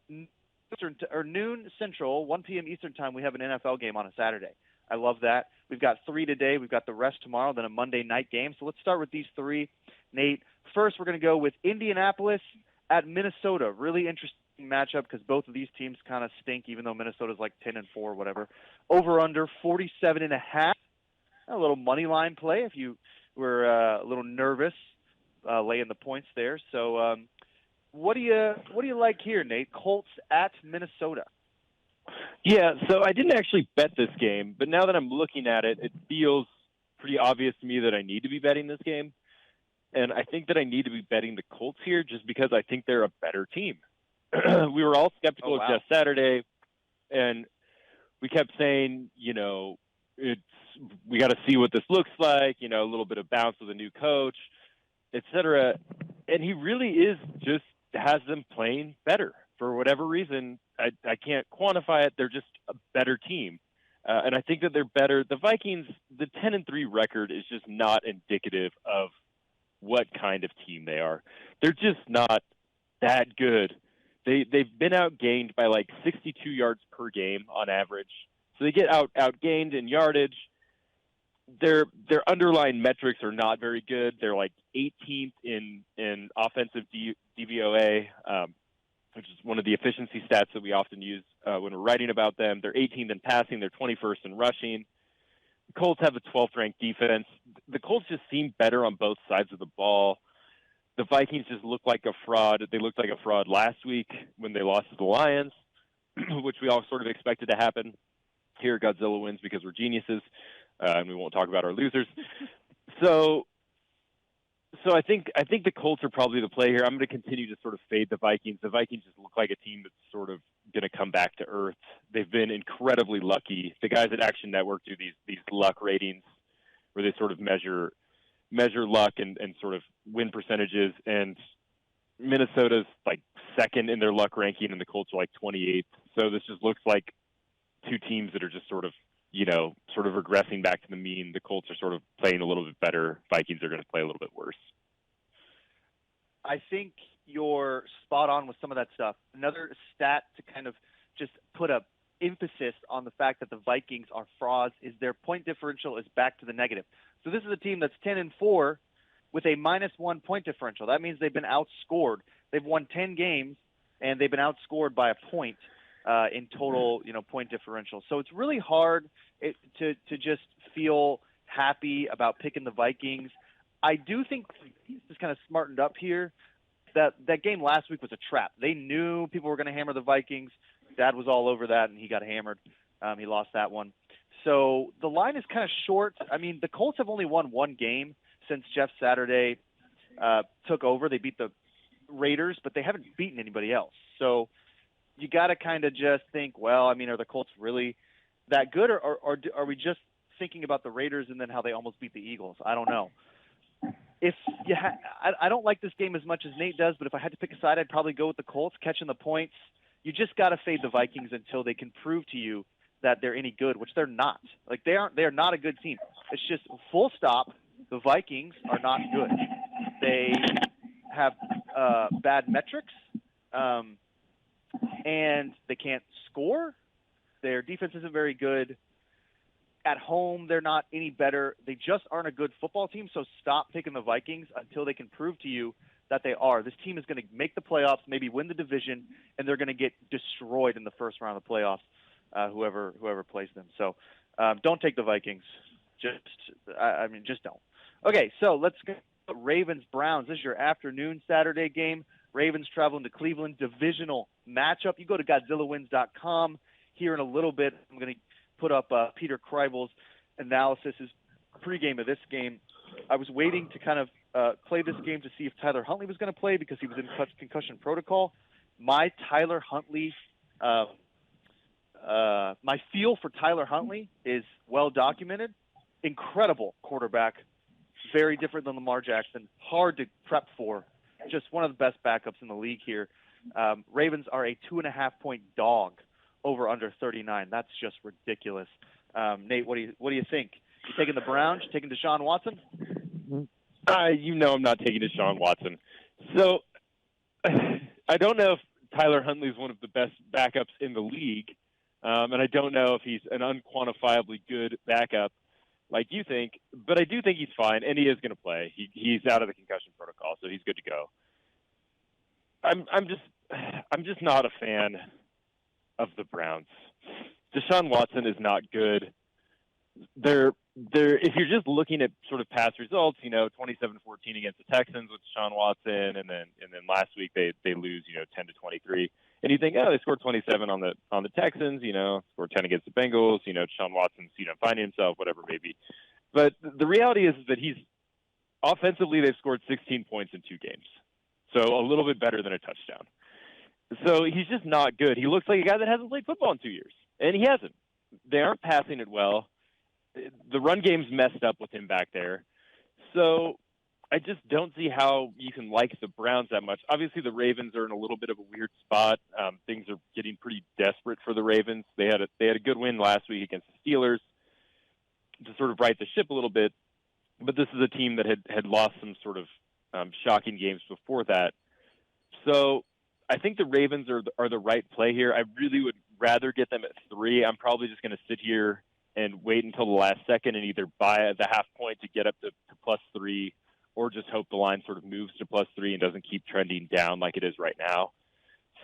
noon Central, 1 p.m. Eastern Time, we have an NFL game on a Saturday. I love that. We've got 3 today. We've got the rest tomorrow, then a Monday night game. So let's start with these 3. Nate, first we're going to go with Indianapolis at Minnesota. Really interesting matchup because both of these teams kind of stink, even though Minnesota's like 10-4, whatever. Over under 47.5. A little money line play if you were a little nervous laying the points there. So what do you like here, Nate? Colts at Minnesota. Yeah, so I didn't actually bet this game, but now that I'm looking at it, it feels pretty obvious to me that I need to be betting this game. And I think that I need to be betting the Colts here just because I think they're a better team. We were all skeptical of Jeff Saturday, and we kept saying, we got to see what this looks like, a little bit of bounce with a new coach, et cetera. And he really is just has them playing better for whatever reason. I can't quantify it. They're just a better team. And I think that they're better. The Vikings, the 10-3 record is just not indicative of what kind of team they are. They're just not that good. They've been outgained by like 62 yards per game on average. So they get outgained in yardage. Their underlying metrics are not very good. They're like 18th in offensive DVOA, which is one of the efficiency stats that we often use when we're writing about them. They're 18th in passing. They're 21st in rushing. The Colts have a 12th ranked defense. The Colts just seem better on both sides of the ball. The Vikings just look like a fraud. They looked like a fraud last week when they lost to the Lions, which we all sort of expected to happen. Here, Godzilla wins because we're geniuses, and we won't talk about our losers. So I think the Colts are probably the play here. I'm going to continue to sort of fade the Vikings. The Vikings just look like a team that's sort of going to come back to earth. They've been incredibly lucky. The guys at Action Network do these luck ratings where they sort of measure luck and sort of win percentages. And Minnesota's like second in their luck ranking, and the Colts are like 28th. So this just looks like two teams that are just sort of regressing back to the mean. The Colts are sort of playing a little bit better. Vikings are going to play a little bit worse. I think you're spot on with some of that stuff. Another stat to kind of just put a emphasis on the fact that the Vikings are frauds is their point differential is back to the negative. So this is a team that's 10-4 with a -1 point differential. That means they've been outscored. They've won 10 games and they've been outscored by a point in total, point differential. So it's really hard to just feel happy about picking the Vikings. I do think he's just kind of smartened up here. That game last week was a trap. They knew people were going to hammer the Vikings. Dad was all over that, and he got hammered. He lost that one. So the line is kind of short. I mean, the Colts have only won one game since Jeff Saturday took over. They beat the Raiders, but they haven't beaten anybody else. So you got to kind of just think, well, I mean, are the Colts really that good, or are we just thinking about the Raiders and then how they almost beat the Eagles? I don't know. I don't like this game as much as Nate does, but if I had to pick a side, I'd probably go with the Colts catching the points. You just got to fade the Vikings until they can prove to you that they're any good, which they're not. Like they are not a good team. It's just full stop. The Vikings are not good. They have bad metrics, and they can't score. Their defense isn't very good. At home, they're not any better. They just aren't a good football team, so stop picking the Vikings until they can prove to you that they are. This team is going to make the playoffs, maybe win the division, and they're going to get destroyed in the first round of the playoffs, whoever plays them. So don't take the Vikings. Just don't. Okay, so let's go Ravens-Browns. This is your afternoon Saturday game. Ravens traveling to Cleveland, divisional matchup. You go to GodzillaWins.com. Here in a little bit, I'm going to put up Peter Kreibel's analysis, his pregame of this game. I was waiting to kind of play this game to see if Tyler Huntley was going to play because he was in concussion protocol. My feel for Tyler Huntley is well documented. Incredible quarterback, very different than Lamar Jackson, hard to prep for, just one of the best backups in the league here. Ravens are a 2.5-point dog over under 39. That's just ridiculous. Nate, what do you think? You taking the Browns? You taking Deshaun Watson? I'm not taking Deshaun Watson. So I don't know if Tyler Huntley is one of the best backups in the league, and I don't know if he's an unquantifiably good backup like you think, but I do think he's fine, and he is going to play. He's out of the concussion protocol, so he's good to go. I'm just not a fan of the Browns. Deshaun Watson is not good. If you're just looking at sort of past results, 27-14 against the Texans with Deshaun Watson, and then last week they lose 10-23, and you think, they scored 27 on the Texans, scored 10 against the Bengals, Deshaun Watson's finding himself, whatever it may be. But the reality is that he's offensively they've scored 16 points in 2 games, so a little bit better than a touchdown. So he's just not good. He looks like a guy that hasn't played football in 2 years, and he hasn't. They aren't passing it well. The run game's messed up with him back there. So I just don't see how you can like the Browns that much. Obviously, the Ravens are in a little bit of a weird spot. Things are getting pretty desperate for the Ravens. They had a good win last week against the Steelers to sort of right the ship a little bit. But this is a team that had lost some sort of shocking games before that. So I think the Ravens are the right play here. I really would rather get them at 3. I'm probably just going to sit here and wait until the last second and either buy the half point to get up to +3, or just hope the line sort of moves to +3 and doesn't keep trending down like it is right now.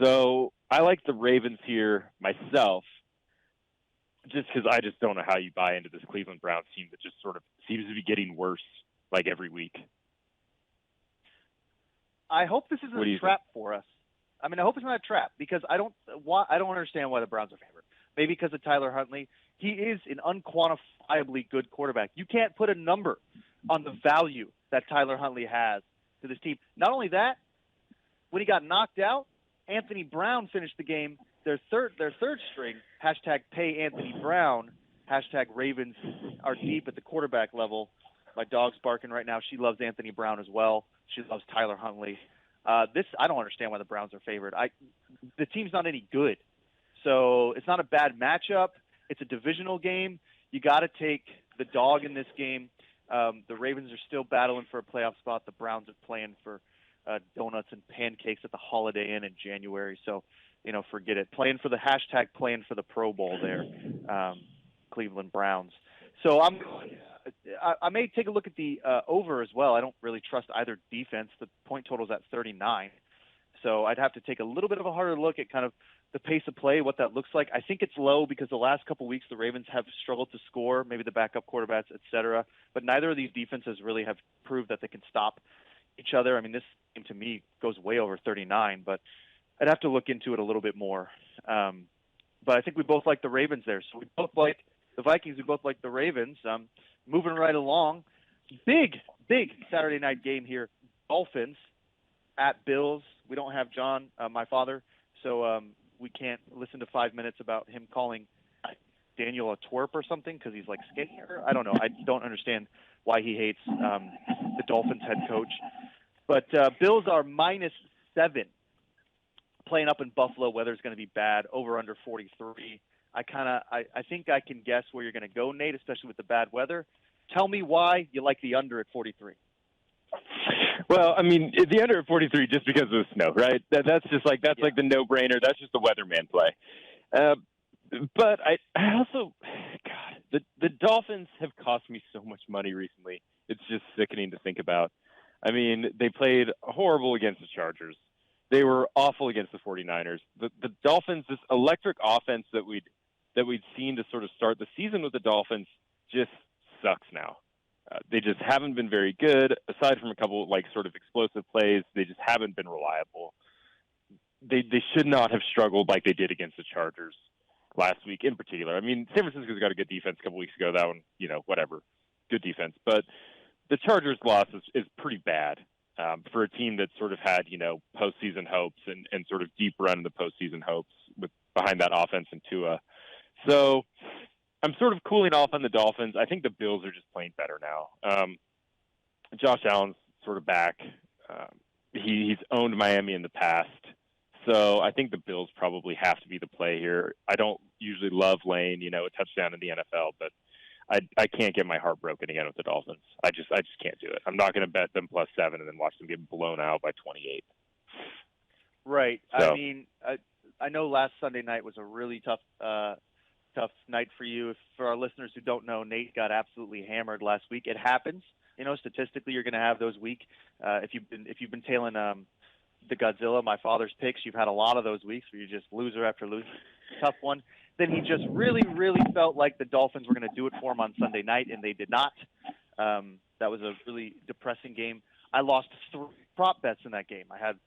So I like the Ravens here myself, just because I just don't know how you buy into this Cleveland Browns team that just sort of seems to be getting worse like every week. I hope this isn't a trap for us. I mean, I hope it's not a trap, because I don't understand why the Browns are favored. Maybe because of Tyler Huntley. He is an unquantifiably good quarterback. You can't put a number on the value that Tyler Huntley has to this team. Not only that, when he got knocked out, Anthony Brown finished the game, their third string, #PayAnthonyBrown, #Ravens are deep at the quarterback level. My dog's barking right now. She loves Anthony Brown as well. She loves Tyler Huntley. I don't understand why the Browns are favored. The team's not any good. So it's not a bad matchup. It's a divisional game. You got to take the dog in this game. The Ravens are still battling for a playoff spot. The Browns are playing for donuts and pancakes at the Holiday Inn in January. So, forget it. Playing for the Pro Bowl there, Cleveland Browns. So I may take a look at the over as well. I don't really trust either defense. The point total is at 39. So I'd have to take a little bit of a harder look at kind of the pace of play, what that looks like. I think it's low because the last couple of weeks the Ravens have struggled to score, maybe the backup quarterbacks, et cetera. But neither of these defenses really have proved that they can stop each other. I mean, this game to me goes way over 39, but I'd have to look into it a little bit more. But I think we both like the Ravens there. So we both like the Vikings. We both like the Ravens. Moving right along. Big Saturday night game here. Dolphins at Bills. We don't have John, my father, so we can't listen to 5 minutes about him calling Daniel a twerp or something because he's like skinnier. I don't know. I don't understand why he hates the Dolphins head coach. But Bills are -7 playing up in Buffalo. Weather's going to be bad. Over under 43. I think I can guess where you're going to go, Nate, especially with the bad weather. Tell me why you like the under at 43. Well, I mean, the under at 43 just because of the snow, right? That's like the no-brainer. That's just the weatherman play. But I also, God, the Dolphins have cost me so much money recently. It's just sickening to think about. I mean, they played horrible against the Chargers. They were awful against the 49ers. The Dolphins, this electric offense that we'd seen to sort of start the season with the Dolphins, just sucks now. They just haven't been very good. Aside from a couple sort of explosive plays, they just haven't been reliable. They should not have struggled like they did against the Chargers last week in particular. I mean, San Francisco's got a good defense a couple weeks ago. That one, whatever, good defense. But the Chargers' loss is pretty bad for a team that sort of had, postseason hopes and sort of deep run in the postseason hopes behind that offense and Tua. So I'm sort of cooling off on the Dolphins. I think the Bills are just playing better now. Josh Allen's sort of back. He's owned Miami in the past. So I think the Bills probably have to be the play here. I don't usually love laying, a touchdown in the NFL, but I can't get my heart broken again with the Dolphins. I just can't do it. I'm not going to bet them +7 and then watch them get blown out by 28. Right. So. I mean, I know last Sunday night was a really tough night for you. For our listeners who don't know, Nate got absolutely hammered last week. It happens. Statistically, you're going to have those weeks. If you've been tailing the Godzilla, my father's picks, you've had a lot of those weeks where you just loser after loser. Tough one. Then he just really, really felt like the Dolphins were going to do it for him on Sunday night, and they did not. That was a really depressing game. I lost 3 prop bets in that game. I had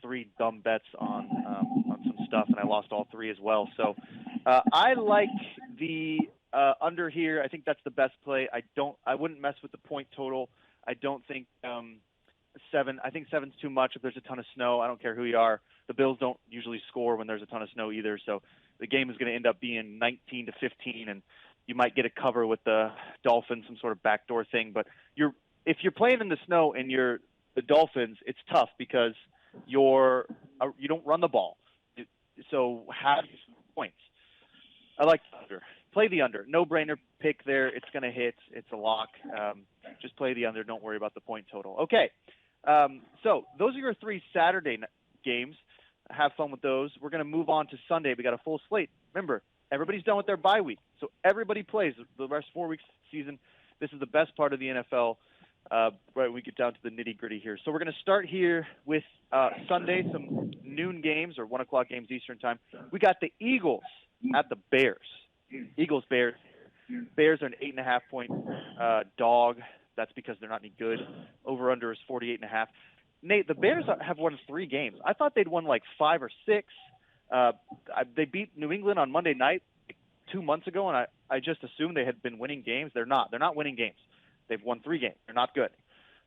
3 dumb bets on some stuff, and I lost all 3 as well. So I like the under here. I think that's the best play. I wouldn't mess with the point total. I don't think 7. I think 7's too much if there's a ton of snow. I don't care who you are. The Bills don't usually score when there's a ton of snow either. So the game is going to end up being 19-15, and you might get a cover with the Dolphins, some sort of backdoor thing. But you're if you're playing in the snow and you're the Dolphins, it's tough because you don't run the ball. So have points. I like the under. Play the under. No-brainer pick there. It's going to hit. It's a lock. Just play the under. Don't worry about the point total. Okay. So those are your 3 Saturday games. Have fun with those. We're going to move on to Sunday. We got a full slate. Remember, everybody's done with their bye week. So everybody plays the rest 4 weeks of the season. This is the best part of the NFL. Right when we get down to the nitty-gritty here. So we're going to start here with Sunday, some noon games or 1 o'clock games Eastern time. We got the Eagles at the Bears. Eagles-Bears. Bears are an 8.5-point dog. That's because they're not any good. Over-under is 48.5. Nate, the Bears have won 3 games. I thought they'd won like 5 or 6. They beat New England on Monday night 2 months ago, and I just assumed they had been winning games. They're not. They're not winning games. They've won 3 games. They're not good.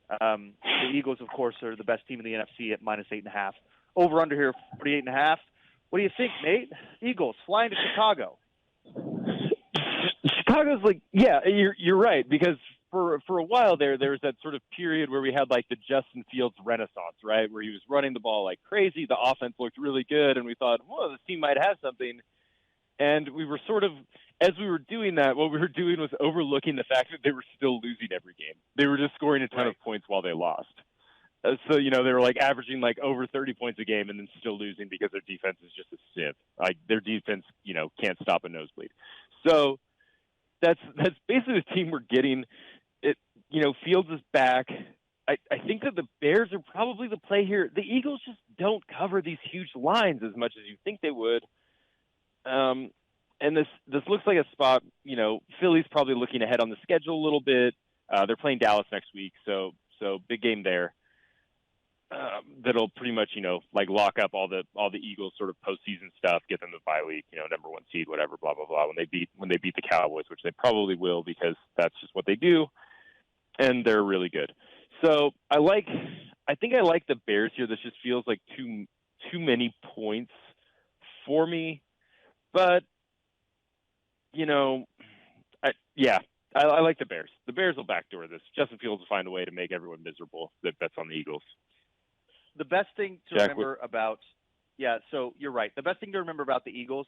The Eagles, of course, are the best team in the NFC at minus 8.5. Over-under here, 48.5. What do you think, Nate? Eagles flying to Chicago. Chicago's like, yeah, you're right, because for a while there was that sort of period where we had like the Justin Fields renaissance, right, where he was running the ball like crazy. The offense looked really good, and we thought, well, this team might have something. And we were sort of, as we were doing that, what we were doing was overlooking the fact that they were still losing every game. They were just scoring a ton of points while they lost. So, they were like averaging like over 30 points a game and then still losing because their defense is just a sieve. Like their defense, can't stop a nosebleed. So that's basically the team we're getting. Fields is back. I think that the Bears are probably the play here. The Eagles just don't cover these huge lines as much as you think they would. And this looks like a spot, Philly's probably looking ahead on the schedule a little bit. They're playing Dallas next week, so big game there. That'll pretty much, like lock up all the Eagles sort of postseason stuff, get them the bye week, number 1 seed, whatever, blah blah blah. When they beat the Cowboys, which they probably will because that's just what they do, and they're really good. So I think I like the Bears here. This just feels like too many points for me, but I like the Bears. The Bears will backdoor this. Justin Fields will find a way to make everyone miserable that bets on the Eagles. The best thing to remember about so you're right. The best thing to remember about the Eagles,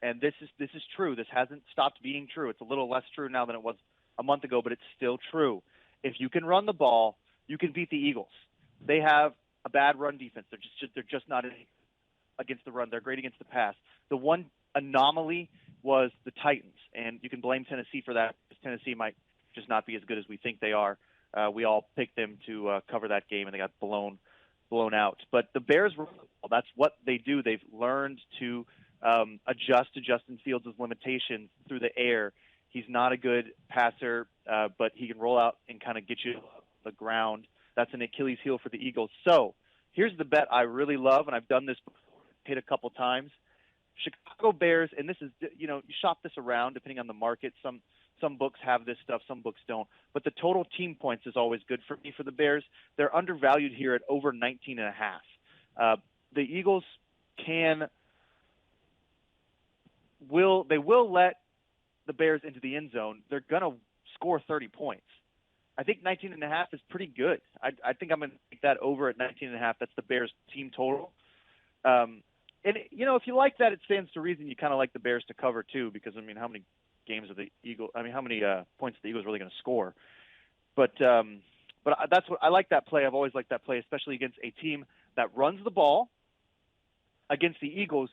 and this is true. This hasn't stopped being true. It's a little less true now than it was a month ago, but it's still true. If you can run the ball, you can beat the Eagles. They have a bad run defense. They're just not against the run. They're great against the pass. The one anomaly was the Titans, and you can blame Tennessee for that because Tennessee might just not be as good as we think they are. We all picked them to cover that game, and they got blown out. But the Bears, that's what they do. They've learned to adjust to Justin Fields' limitations through the air. He's not a good passer, but he can roll out and kind of get you off the ground. That's an Achilles heel for the Eagles. So here's the bet I really love, and I've done this before, hit a couple times. Chicago Bears, and this is, you shop this around depending on the market. Some books have this stuff, some books don't. But the total team points is always good for me for the Bears. They're undervalued here at over 19.5. The Eagles will let the Bears into the end zone. They're going to score 30 points. I think 19.5 is pretty good. I think I'm going to take that over at 19.5. That's the Bears team total. And, if you like that, it stands to reason you kind of like the Bears to cover too, because, how many games are the Eagles? How many points are the Eagles really going to score? But that's what I like that play. I've always liked that play, especially against a team that runs the ball against the Eagles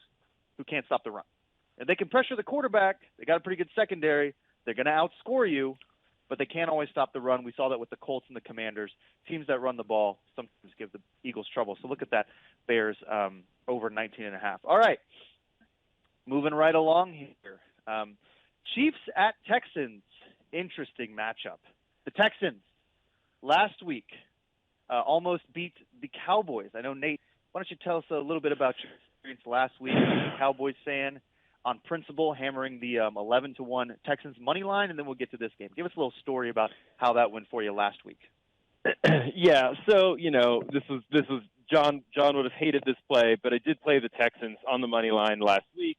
who can't stop the run. And they can pressure the quarterback. They got a pretty good secondary. They're going to outscore you, but they can't always stop the run. We saw that with the Colts and the Commanders. Teams that run the ball sometimes give the Eagles trouble. So look at that, Bears over 19.5. All right, moving right along here. Chiefs at Texans, interesting matchup. The Texans last week almost beat the Cowboys. I know, Nate, why don't you tell us a little bit about your experience last week as a Cowboys fan on principle, hammering the 11-1 Texans money line, and then we'll get to this game. Give us a little story about how that went for you last week. Yeah, so this was John would have hated this play, but I did play the Texans on the money line last week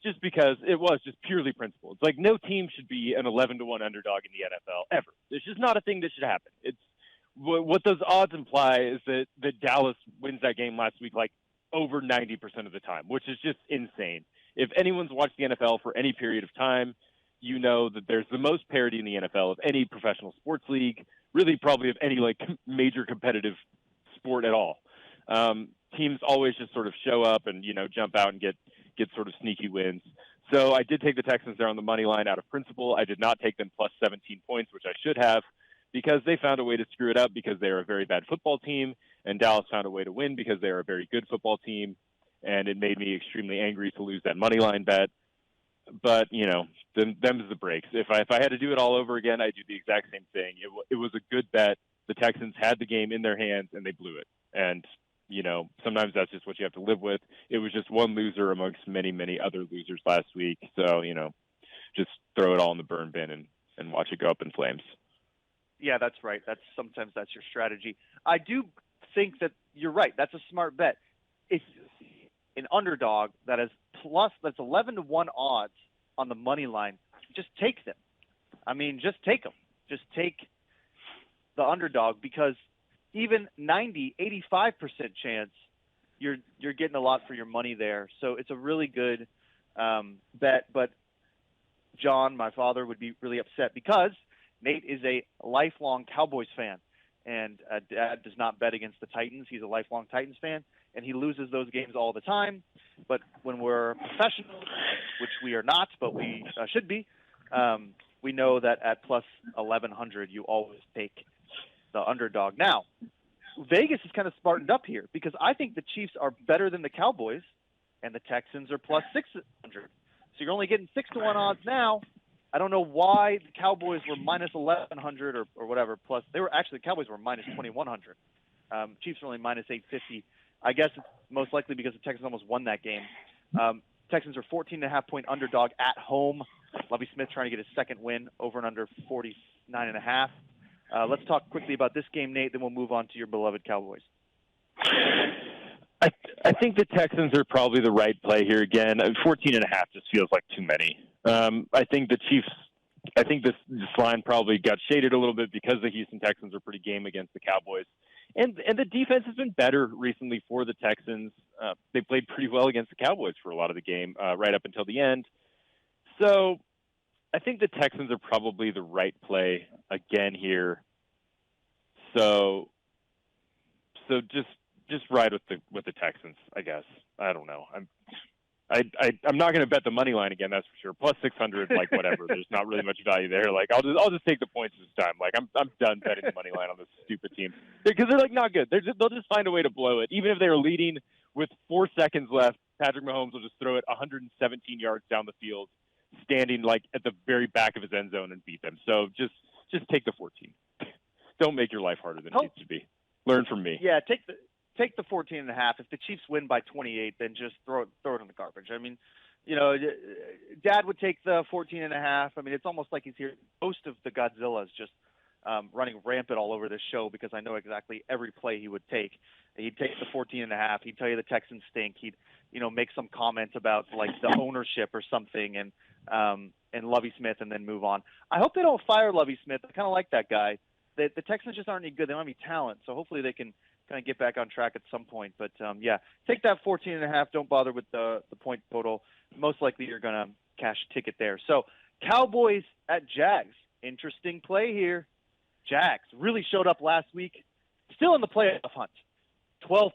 just because it was just purely principle. It's like no team should be an 11-1 underdog in the NFL ever. It's just not a thing that should happen. what those odds imply is that Dallas wins that game last week like over 90% of the time, which is just insane. If anyone's watched the NFL for any period of time, you know that there's the most parity in the NFL of any professional sports league, really probably of any like major competitive sport at all. Teams always just sort of show up and, jump out and get sort of sneaky wins. So I did take the Texans there on the money line out of principle. I did not take them plus 17 points, which I should have, because they found a way to screw it up because they are a very bad football team, and Dallas found a way to win because they are a very good football team, and it made me extremely angry to lose that money line bet. But, them's the breaks. If I had to do it all over again, I'd do the exact same thing. It was a good bet. The Texans had the game in their hands, and they blew it. And, sometimes that's just what you have to live with. It was just one loser amongst many, many other losers last week. So, just throw it all in the burn bin and watch it go up in flames. Yeah, that's right. Sometimes that's your strategy. I do think that you're right. That's a smart bet. If an underdog that's 11-1 odds on the money line, just take them. I mean, just take them. Just take the underdog, because even 90, 85% chance you're getting a lot for your money there. So it's a really good bet. But John, my father, would be really upset because Nate is a lifelong Cowboys fan, and Dad does not bet against the Titans. He's a lifelong Titans fan, and he loses those games all the time. But when we're professionals, which we are not, but we should be, we know that at plus 1,100, you always take the underdog. Now, Vegas is kind of smartened up here because I think the Chiefs are better than the Cowboys, and the Texans are plus 600. So you're only getting 6-1 odds now. I don't know why the Cowboys were minus 1,100 or whatever. Plus, the Cowboys were minus 2,100. Chiefs were only minus 850. I guess it's most likely because the Texans almost won that game. Texans are 14.5-point underdog at home. Lovie Smith trying to get his second win, over and under 49.5. Let's talk quickly about this game, Nate, then we'll move on to your beloved Cowboys. I think the Texans are probably the right play here again. 14.5 just feels like too many. I think the Chiefs, this line probably got shaded a little bit because the Houston Texans are pretty game against the Cowboys. And the defense has been better recently for the Texans. They played pretty well against the Cowboys for a lot of the game, right up until the end. So I think the Texans are probably the right play again here. So just ride with the Texans, I guess. I don't know. I'm not going to bet the money line again, that's for sure. Plus 600, like whatever. There's not really much value there. Like I'll just take the points this time. Like I'm done betting the money line on this stupid team because they're like not good. They'll just find a way to blow it. Even if they are leading with 4 seconds left, Patrick Mahomes will just throw it 117 yards down the field, standing like at the very back of his end zone and beat them. So just take the 14. Don't make your life harder than it needs to be. Learn from me. Yeah, take the 14.5. If the Chiefs win by 28, then just throw it in the garbage. I mean, Dad would take the 14.5. I mean, it's almost like he's here. Most of the Godzilla is just running rampant all over this show because I know exactly every play he would take. He'd take the 14.5. He'd tell you the Texans stink. He'd make some comment about like the ownership or something and Lovie Smith and then move on. I hope they don't fire Lovie Smith. I kind of like that guy. The Texans just aren't any good. They don't have any talent, so hopefully they can kind of get back on track at some point. But, take that 14.5. Don't bother with the point total. Most likely you're going to cash a ticket there. So Cowboys at Jags. Interesting play here. Jags really showed up last week. Still in the playoff hunt. 12%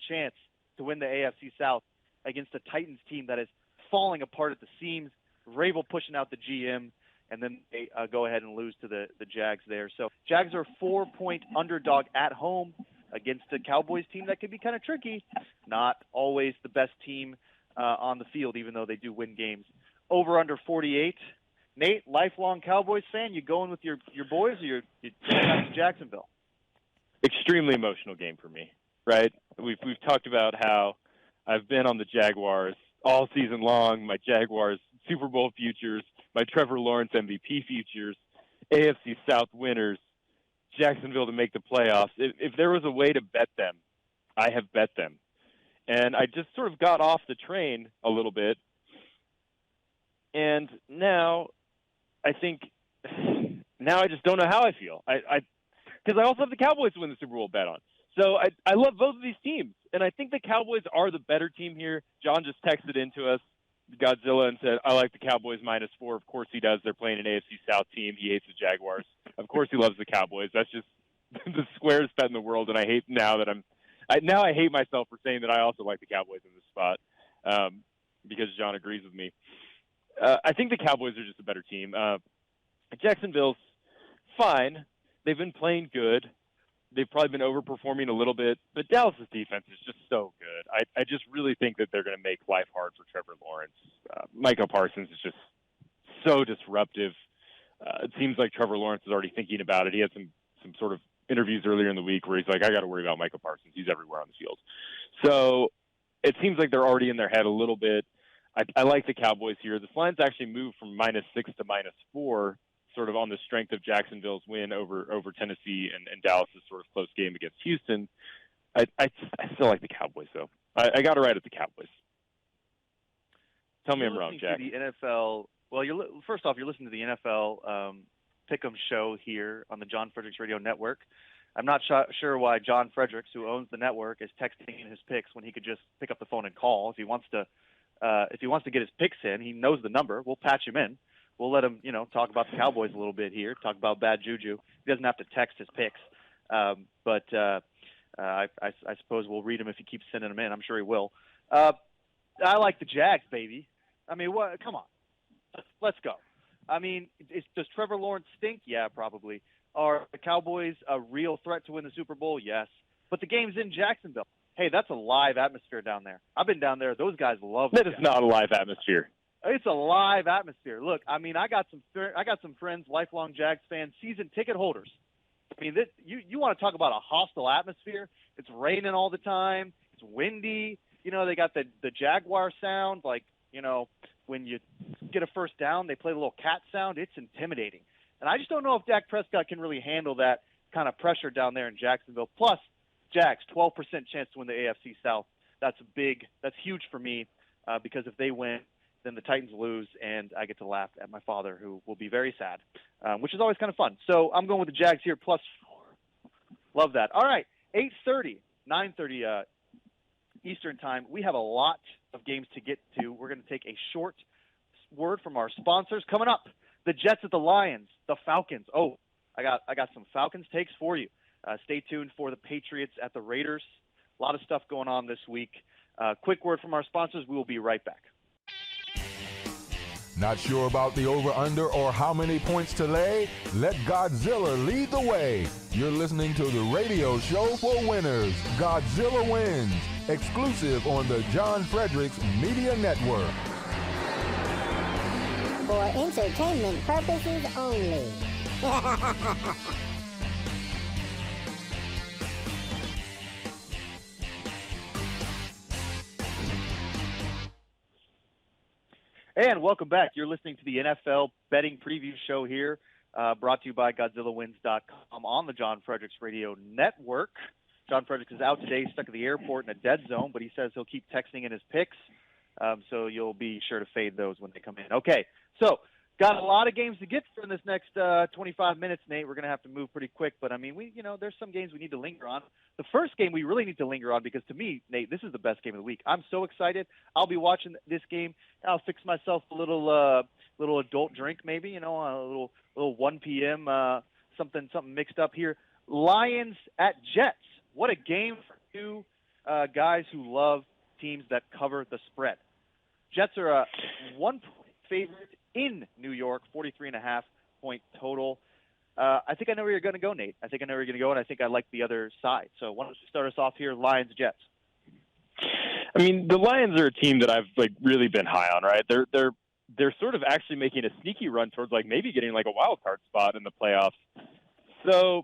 chance to win the AFC South against a Titans team that is falling apart at the seams. Rabel pushing out the GM. And then they go ahead and lose to the Jags there. So Jags are 4-point underdog at home against a Cowboys team that can be kind of tricky. Not always the best team on the field, even though they do win games. Over under 48. Nate, lifelong Cowboys fan, you going with your boys or you going out to Jacksonville? Extremely emotional game for me, right? We've talked about how I've been on the Jaguars all season long, my Jaguars Super Bowl futures, my Trevor Lawrence MVP futures, AFC South winners, Jacksonville to make the playoffs. If there was a way to bet them, I have bet them. And I just sort of got off the train a little bit. And now I just don't know how I feel. because I also have the Cowboys to win the Super Bowl bet on. So I love both of these teams, and I think the Cowboys are the better team here. John just texted into us, Godzilla, and said, I like the Cowboys -4. Of course he does. They're playing an AFC South team. He hates the Jaguars. Of course he loves the Cowboys. That's just the squarest bet in the world, and I hate now that I hate myself for saying that I also like the Cowboys in this spot because John agrees with me. I think the Cowboys are just a better team. Jacksonville's fine. They've been playing good. They've probably been overperforming a little bit, but Dallas's defense is just so good. I just really think that they're going to make life hard for Trevor Lawrence. Micah Parsons is just so disruptive. It seems like Trevor Lawrence is already thinking about it. He had some sort of interviews earlier in the week where he's like, I got to worry about Micah Parsons. He's everywhere on the field. So it seems like they're already in their head a little bit. I like the Cowboys here. This line's actually moved from -6 to -4, sort of on the strength of Jacksonville's win over Tennessee and Dallas' sort of close game against Houston. I still like the Cowboys, though. I got to ride at the Cowboys. Tell me I'm wrong, Jack. The NFL. Well, first off, you're listening to the NFL Pick'em show here on the John Fredericks Radio Network. I'm not sure why John Fredericks, who owns the network, is texting in his picks when he could just pick up the phone and call. If he wants to get his picks in, he knows the number. We'll patch him in. We'll let him, talk about the Cowboys a little bit here, talk about bad juju. He doesn't have to text his picks. But I suppose we'll read him if he keeps sending them in. I'm sure he will. I like the Jags, baby. I mean, what? Come on. Let's go. I mean, does Trevor Lawrence stink? Yeah, probably. Are the Cowboys a real threat to win the Super Bowl? Yes. But the game's in Jacksonville. Hey, that's a live atmosphere down there. I've been down there. Those guys love it. That is not a live atmosphere. It's a live atmosphere. Look, I mean, I got some friends, lifelong Jags fans, season ticket holders. I mean, you want to talk about a hostile atmosphere? It's raining all the time. It's windy. They got the Jaguar sound, like, when you get a first down, they play the little cat sound. It's intimidating. And I just don't know if Dak Prescott can really handle that kind of pressure down there in Jacksonville. Plus, Jags, 12% chance to win the AFC South. That's huge for me because if they win, then the Titans lose, and I get to laugh at my father, who will be very sad, which is always kind of fun. So I'm going with the Jags here, +4. Love that. All right, 8:30, 9:30 Eastern time. We have a lot of games to get to. We're going to take a short word from our sponsors. Coming up, the Jets at the Lions, the Falcons. Oh, I got some Falcons takes for you. Stay tuned for the Patriots at the Raiders. A lot of stuff going on this week. Quick word from our sponsors. We will be right back. Not sure about the over-under or how many points to lay? Let Godzilla lead the way. You're listening to the radio show for winners, Godzilla Wins, exclusive on the John Fredericks Media Network. For entertainment purposes only. And welcome back. You're listening to the NFL Betting Preview Show here, brought to you by GodzillaWins.com on the John Fredericks Radio Network. John Fredericks is out today, stuck at the airport in a dead zone, but he says he'll keep texting in his picks, so you'll be sure to fade those when they come in. Okay, so got a lot of games to get through in this next 25 minutes, Nate. We're going to have to move pretty quick, but I mean, there's some games we need to linger on. The first game we really need to linger on because to me, Nate, this is the best game of the week. I'm so excited. I'll be watching this game. I'll fix myself a little adult drink, maybe, a little 1 p.m. Something mixed up here. Lions at Jets. What a game for two guys who love teams that cover the spread. Jets are a 1-point favorite in New York, 43.5-point total. I think I know where you're going to go, Nate. I think I know where you're going to go, and I think I like the other side. So why don't you start us off here, Lions-Jets? I mean, the Lions are a team that I've really been high on, right? They're sort of actually making a sneaky run towards maybe getting a wild card spot in the playoffs. So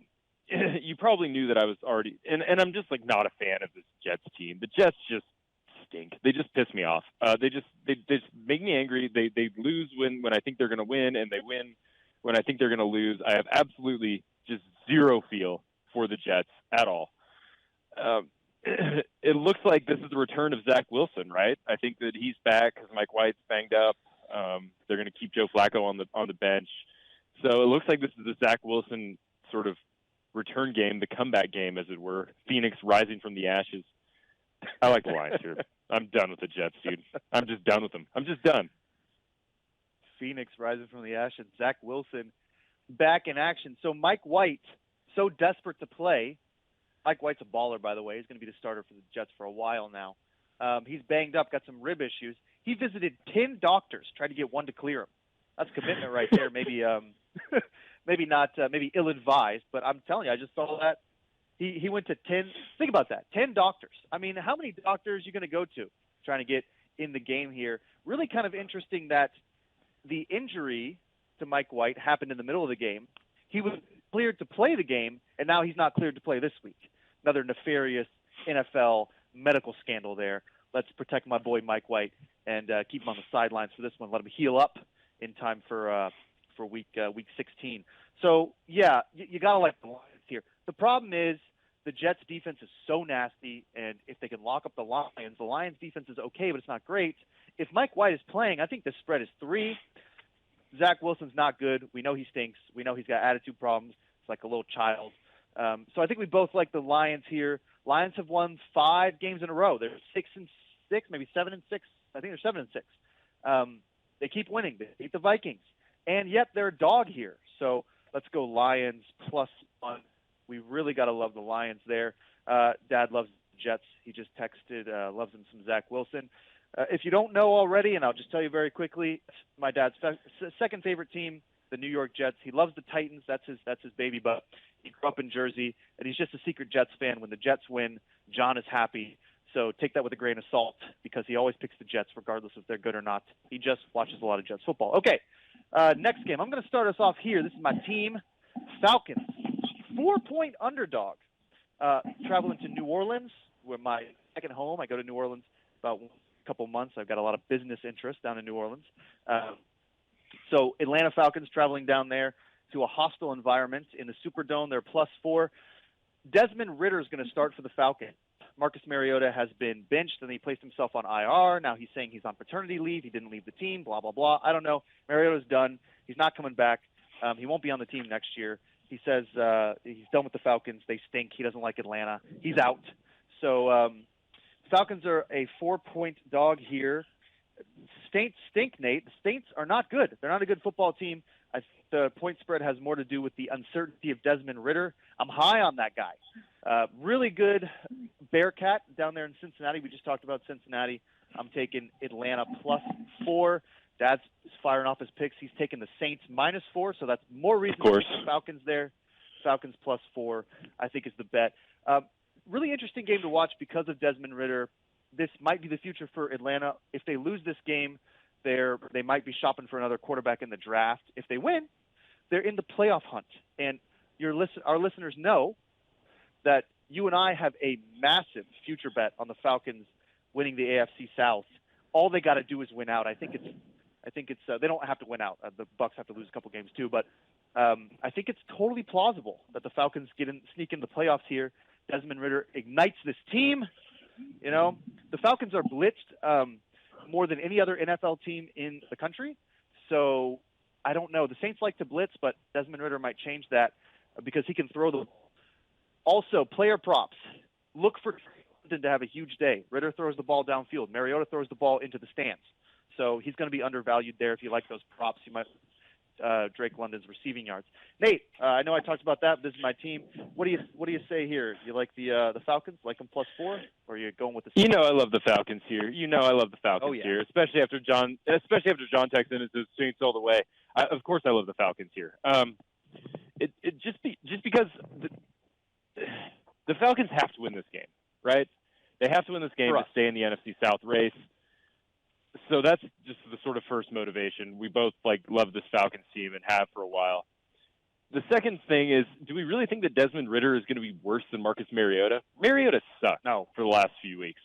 you probably knew that I was already, and I'm just not a fan of this Jets team. The Jets just stink. They just piss me off. They just make me angry. They lose when I think they're going to win, and they win when I think they're going to lose. I have absolutely just zero feel for the Jets at all. It looks like this is the return of Zach Wilson, right? I think that he's back because Mike White's banged up. They're going to keep Joe Flacco on the bench. So it looks like this is the Zach Wilson sort of return game, the comeback game, as it were. Phoenix rising from the ashes. I like the Lions here. I'm done with the Jets, dude. I'm just done with them. I'm just done. Phoenix rising from the ashes. Zach Wilson back in action. So Mike White, so desperate to play. Mike White's a baller, by the way. He's going to be the starter for the Jets for a while now. He's banged up, got some rib issues. He visited 10 doctors, tried to get one to clear him. That's commitment right there. Maybe maybe not, maybe ill-advised, but I'm telling you, I just saw that. He went to 10. Think about that, 10 doctors. I mean, how many doctors are you going to go to trying to get in the game here? Really kind of interesting that the injury to Mike White happened in the middle of the game. He was cleared to play the game, and now he's not cleared to play this week. Another nefarious NFL medical scandal there. Let's protect my boy Mike White and keep him on the sidelines for this one. Let him heal up in time for week 16. So, yeah, you got to like the Lions here. The problem is the Jets' defense is so nasty, and if they can lock up the Lions' defense is okay, but it's not great. If Mike White is playing, I think the spread is 3. Zach Wilson's not good. We know he stinks. We know he's got attitude problems. It's like a little child. So I think we both like the Lions here. Lions have won 5 games in a row. They're 6-6, maybe 7-6. I think they're 7-6. They keep winning. They beat the Vikings, and yet they're a dog here. So let's go Lions +1. We really got to love the Lions there. Dad loves the Jets. He just texted, loves him some Zach Wilson. If you don't know already, and I'll just tell you very quickly, my dad's second favorite team, the New York Jets. He loves the Titans. That's his baby, but he grew up in Jersey, and he's just a secret Jets fan. When the Jets win, John is happy. So take that with a grain of salt because he always picks the Jets regardless if they're good or not. He just watches a lot of Jets football. Okay, next game. I'm going to start us off here. This is my team, Falcons. 4-point underdog. Traveling to New Orleans, where my second home. I go to New Orleans about a couple months. I've got a lot of business interest down in New Orleans. So Atlanta Falcons traveling down there to a hostile environment in the Superdome. They're +4. Desmond Ridder is going to start for the Falcons. Marcus Mariota has been benched, and he placed himself on IR. Now he's saying he's on paternity leave. He didn't leave the team, blah, blah, blah. I don't know. Mariota's done. He's not coming back. He won't be on the team next year. He says he's done with the Falcons. They stink. He doesn't like Atlanta. He's out. So Falcons are a 4-point dog here. Saints stink, Nate. The Saints are not good. They're not a good football team. I think the point spread has more to do with the uncertainty of Desmond Ridder. I'm high on that guy. Really good Bearcat down there in Cincinnati. We just talked about Cincinnati. I'm taking Atlanta +4. Dad's firing off his picks. He's taking the Saints -4, so that's more reason to take the Falcons there. Falcons +4, I think, is the bet. Really interesting game to watch because of Desmond Ridder. This might be the future for Atlanta. If they lose this game, they might be shopping for another quarterback in the draft. If they win, they're in the playoff hunt. And our listeners know that you and I have a massive future bet on the Falcons winning the AFC South. All they got to do is win out. I think it's they don't have to win out. The Bucs have to lose a couple games too, but I think it's totally plausible that the Falcons sneak into the playoffs here. Desmond Ridder ignites this team. You know, the Falcons are blitzed more than any other NFL team in the country. So I don't know. The Saints like to blitz, but Desmond Ridder might change that because he can throw the ball. Also, player props. Look for London to have a huge day. Ridder throws the ball downfield. Mariota throws the ball into the stands. So he's going to be undervalued there. If you like those props, you might Drake London's receiving yards. Nate, I know I talked about that. This is my team. What do you say here? You like the Falcons? Like them +4, or are you going with the Saints? You know I love the Falcons here. I love the Falcons here, especially after John texted in his Saints all the way. Of course, I love the Falcons here. Just because the Falcons have to win this game, right? They have to win this game to stay in the NFC South race. So that's just the sort of first motivation. We both love this Falcons team and have for a while. The second thing is, do we really think that Desmond Ridder is going to be worse than Marcus Mariota? Mariota sucked for the last few weeks.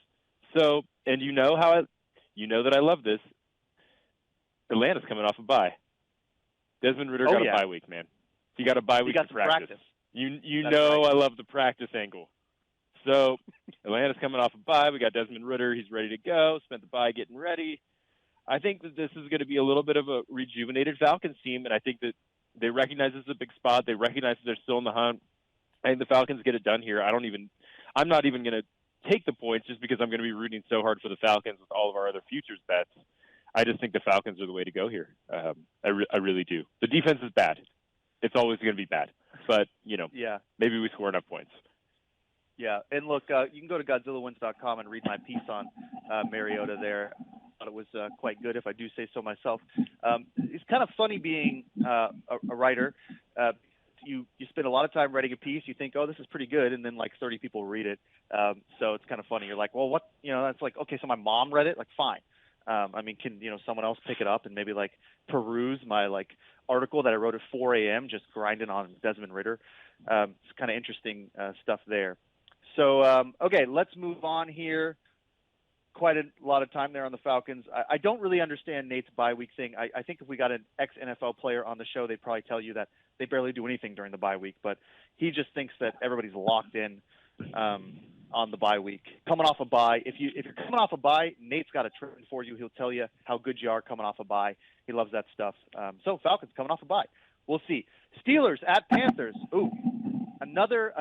So, and you know that I love this. Atlanta's coming off a bye. Desmond Ridder got a bye week, man. He got a bye week to practice. I love the practice angle. So Atlanta's coming off a bye. We got Desmond Ridder. He's ready to go. Spent the bye getting ready. I think that this is going to be a little bit of a rejuvenated Falcons team, and I think that they recognize this is a big spot. They recognize that they're still in the hunt. I think the Falcons get it done here. I'm not even going to take the points just because I'm going to be rooting so hard for the Falcons with all of our other futures bets. I just think the Falcons are the way to go here. I really do. The defense is bad. It's always going to be bad. But, maybe we score enough points. Yeah, and look, you can go to GodzillaWins.com and read my piece on Mariota there. I thought it was quite good, if I do say so myself. It's kind of funny being a writer. You spend a lot of time writing a piece. You think, oh, this is pretty good, and then like 30 people read it. So it's kind of funny. You're like, well, what? That's like, okay, so my mom read it. Like, fine. Can someone else pick it up and maybe like peruse my like article that I wrote at 4 a.m. just grinding on Desmond Ridder? It's kind of interesting stuff there. So, okay, let's move on here. Quite a lot of time there on the Falcons. I don't really understand Nate's bye week thing. I think if we got an ex-NFL player on the show, they'd probably tell you that they barely do anything during the bye week. But he just thinks that everybody's locked in on the bye week. Coming off a bye, if you're coming off a bye, Nate's got a trend for you. He'll tell you how good you are coming off a bye. He loves that stuff. So Falcons coming off a bye. We'll see. Steelers at Panthers. Ooh, another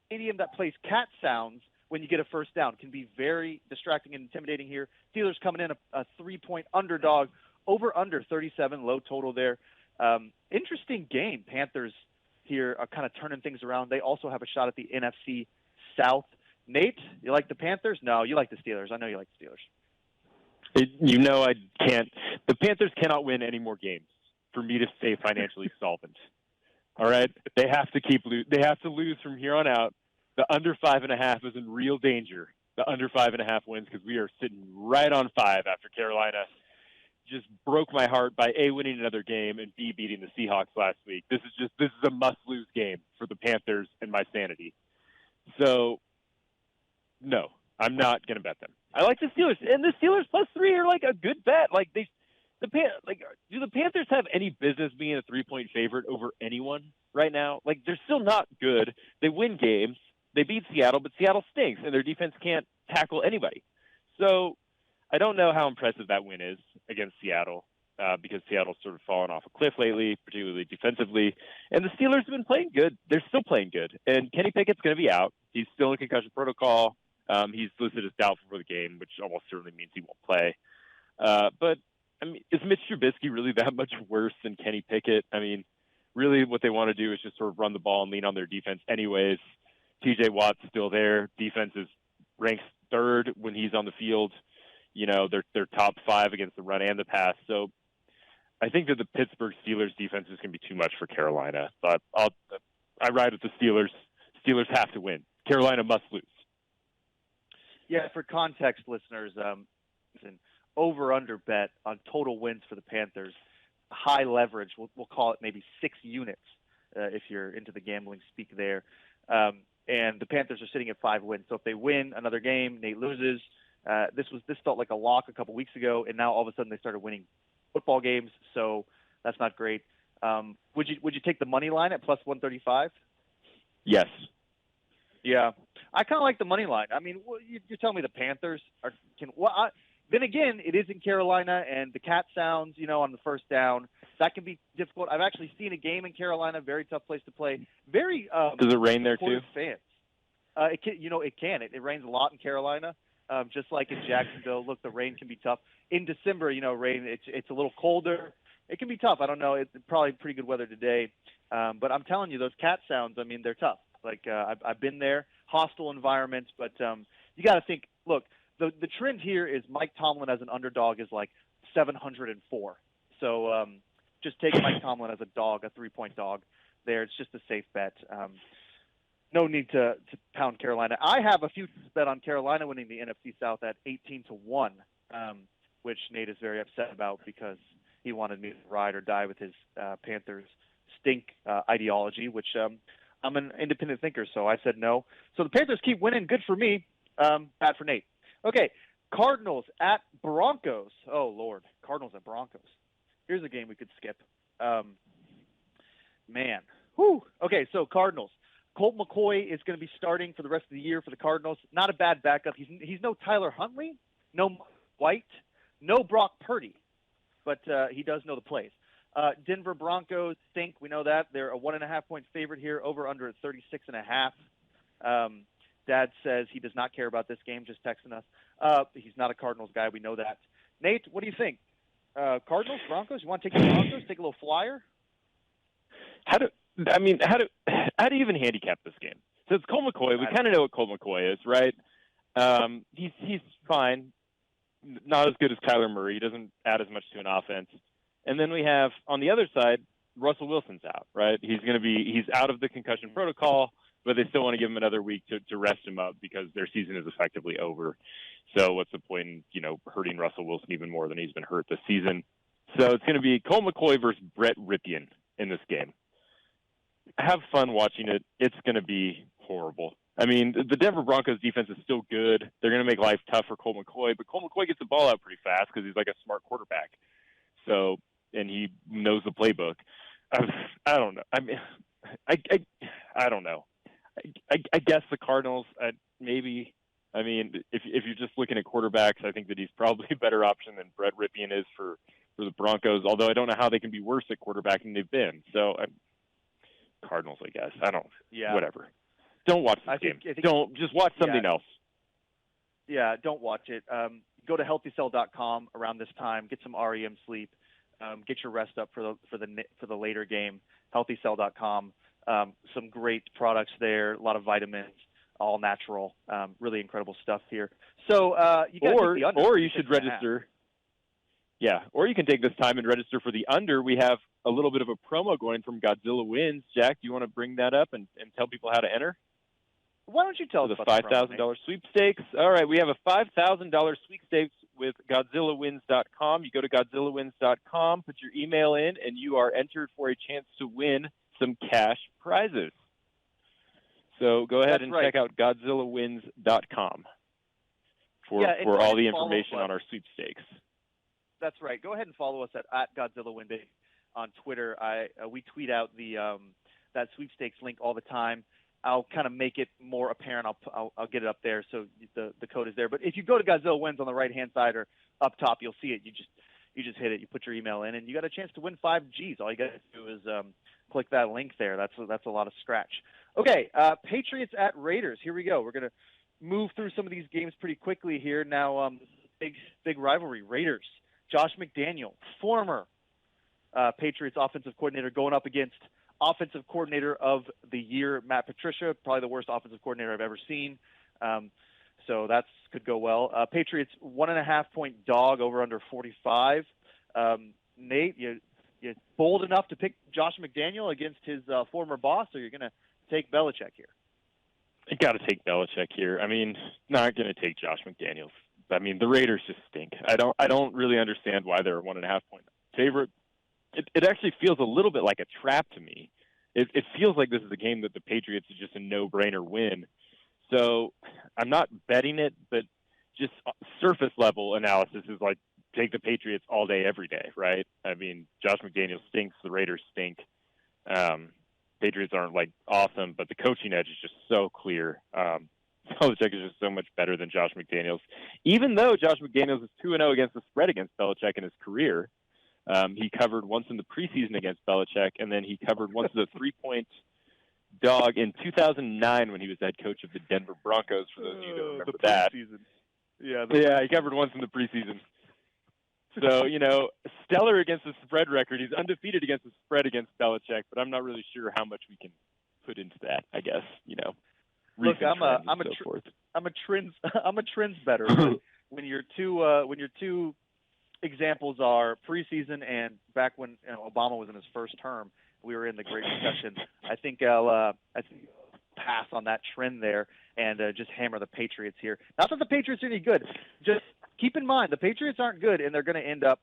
stadium that plays cat sounds when you get a first down can be very distracting and intimidating here. Steelers coming in a 3-point underdog, over under 37, low total there. Interesting game. Panthers here are kind of turning things around. They also have a shot at the NFC South. Nate, you like the Panthers? No, you like the Steelers. I know you like the Steelers. I can't. The Panthers cannot win any more games for me to stay financially solvent. All right? They have to lose from here on out. The under 5.5 is in real danger. The under 5.5 wins because we are sitting right on 5 after Carolina just broke my heart by A, winning another game, and B, beating the Seahawks last week. This is a must-lose game for the Panthers and my sanity. So, no, I'm not going to bet them. I like the Steelers, and the Steelers +3 are like a good bet. Like do the Panthers have any business being a 3-point favorite over anyone right now? Like, they're still not good. They win games. They beat Seattle, but Seattle stinks, and their defense can't tackle anybody. So I don't know how impressive that win is against Seattle because Seattle's sort of fallen off a cliff lately, particularly defensively. And the Steelers have been playing good. They're still playing good. And Kenny Pickett's going to be out. He's still in concussion protocol. He's listed as doubtful for the game, which almost certainly means he won't play. But, is Mitch Trubisky really that much worse than Kenny Pickett? Really what they want to do is just sort of run the ball and lean on their defense anyways. TJ Watt's still there. Defense is ranks 3rd when he's on the field. They're top 5 against the run and the pass. So I think that the Pittsburgh Steelers defense is going to be too much for Carolina. But I ride with the Steelers. Steelers have to win. Carolina must lose. Yeah, for context, listeners, an over-under bet on total wins for the Panthers. High leverage. We'll call it maybe 6 units if you're into the gambling speak there. And the Panthers are sitting at 5 wins. So if they win another game, Nate loses. This felt like a lock a couple weeks ago, and now all of a sudden they started winning football games. So that's not great. Would you take the money line at +135? Yes. Yeah, I kind of like the money line. You're telling me the Panthers then again, it is in Carolina, and the cat sounds, on the first down. That can be difficult. I've actually seen a game in Carolina, very tough place to play. Very does it rain there too? Fans. It can. It rains a lot in Carolina, just like in Jacksonville. Look, the rain can be tough in December. Rain. It's a little colder. It can be tough. I don't know. It's probably pretty good weather today, but I'm telling you, those cat sounds. They're tough. Like I've been there, hostile environments, but you got to think. Look. The trend here is Mike Tomlin as an underdog is like 704. So just take Mike Tomlin as a dog, a 3-point dog there. It's just a safe bet. No need to pound Carolina. I have a futures bet on Carolina winning the NFC South at 18-1, which Nate is very upset about because he wanted me to ride or die with his Panthers stink ideology, which I'm an independent thinker, so I said no. So the Panthers keep winning. Good for me. Bad for Nate. Okay, Cardinals at Broncos. Oh, Lord. Cardinals at Broncos. Here's a game we could skip. Man. Whew. Okay, so Cardinals. Colt McCoy is going to be starting for the rest of the year for the Cardinals. Not a bad backup. He's no Tyler Huntley, no White, no Brock Purdy, but he does know the plays. Denver Broncos stink. We know that. They're a 1.5-point favorite here, over under at 36.5. Dad says he does not care about this game, just texting us. He's not a Cardinals guy. We know that. Nate, what do you think? Cardinals, Broncos? You want to take the Broncos, take a little flyer? How do you even handicap this game? So it's Colt McCoy. We kind of know what Colt McCoy is, right? He's fine. Not as good as Kyler Murray. He doesn't add as much to an offense. And then we have, on the other side, Russell Wilson's out, right? He's out of the concussion protocol, but they still want to give him another week to rest him up because their season is effectively over. So what's the point in, hurting Russell Wilson even more than he's been hurt this season? So it's going to be Colt McCoy versus Brett Ripien in this game. Have fun watching it. It's going to be horrible. I mean, the Denver Broncos defense is still good. They're going to make life tough for Colt McCoy, but Colt McCoy gets the ball out pretty fast because he's like a smart quarterback. So, and he knows the playbook. I don't know. I mean, I don't know. I guess the Cardinals, maybe. I mean, if you're just looking at quarterbacks, I think that he's probably a better option than Brett Ripien is for the Broncos, although I don't know how they can be worse at quarterback than they've been. So, Cardinals, I guess. I don't. Yeah. Whatever. Don't watch this game. Don't. Just watch something else. Yeah, don't watch it. Go to healthycell.com around this time. Get some REM sleep. Get your rest up for the later game. Healthycell.com. Some great products there. A lot of vitamins, all natural. Really incredible stuff here. So you got the under. Or you should register. Yeah, or you can take this time and register for the under. We have a little bit of a promo going from Godzilla Wins. Jack, do you want to bring that up and tell people how to enter? Why don't you tell us about the $5,000 sweepstakes? All right, we have a $5,000 sweepstakes with GodzillaWins.com. You go to GodzillaWins.com, put your email in, and you are entered for a chance to win some cash prizes. So go ahead check out GodzillaWins.com for all the information on our sweepstakes. That's right. Go ahead and follow us at Godzilla Win on Twitter. We tweet out that sweepstakes link all the time. I'll kind of make it more apparent. I'll get it up there so the code is there. But if you go to Godzilla Wins on the right-hand side or up top, you'll see it. You just hit it. You put your email in, and you got a chance to win 5 Gs. All you got to do is click that link there. That's a lot of scratch. Okay, Patriots at Raiders. Here we go. We're going to move through some of these games pretty quickly here. Now, big rivalry. Raiders. Josh McDaniel, former Patriots offensive coordinator, going up against offensive coordinator of the year, Matt Patricia, probably the worst offensive coordinator I've ever seen. So that could go well. Patriots 1.5-point dog over under 45. Nate, you bold enough to pick Josh McDaniel against his former boss, or you're going to take Belichick here? I got to take Belichick here. I mean, not going to take Josh McDaniels. I mean, the Raiders just stink. I don't really understand why they're a 1.5-point favorite. It actually feels a little bit like a trap to me. It feels like this is a game that the Patriots is just a no-brainer win. So I'm not betting it, but just surface level analysis is like take the Patriots all day, every day, right? I mean, Josh McDaniels stinks. The Raiders stink. Patriots aren't like awesome, but the coaching edge is just so clear. Belichick is just so much better than Josh McDaniels. Even though Josh McDaniels is 2-0 against the spread against Belichick in his career, he covered once in the preseason against Belichick, and then he covered once as a 3-point dog in 2009 when he was head coach of the Denver Broncos, for those of you who remember that. Yeah, he covered once in the preseason. So, stellar against the spread record. He's undefeated against the spread against Belichick, but I'm not really sure how much we can put into that, I guess, Look, I'm a trends better. But when your two examples are preseason and back when Obama was in his first term, we were in the Great Recession. I think I'll pass on that trend there and just hammer the Patriots here. Not that the Patriots are any good. Just keep in mind the Patriots aren't good, and they're going to end up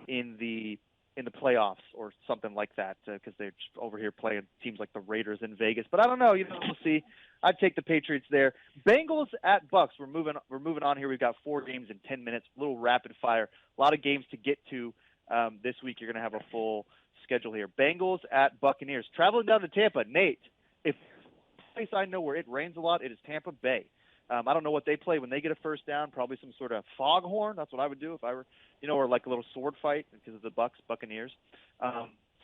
in the playoffs or something like that because they're just over here playing teams like the Raiders in Vegas. But I don't know. We'll see. I'd take the Patriots there. Bengals at Bucks. We're moving on here. We've got 4 games in 10 minutes. A little rapid fire. A lot of games to get to this week. You're going to have a full schedule here. Bengals at Buccaneers. Traveling down to Tampa. Nate, if place I know where it rains a lot, it is Tampa Bay. I don't know what they play when they get a first down. Probably some sort of foghorn. That's what I would do if I were, or like a little sword fight because of the Buccaneers.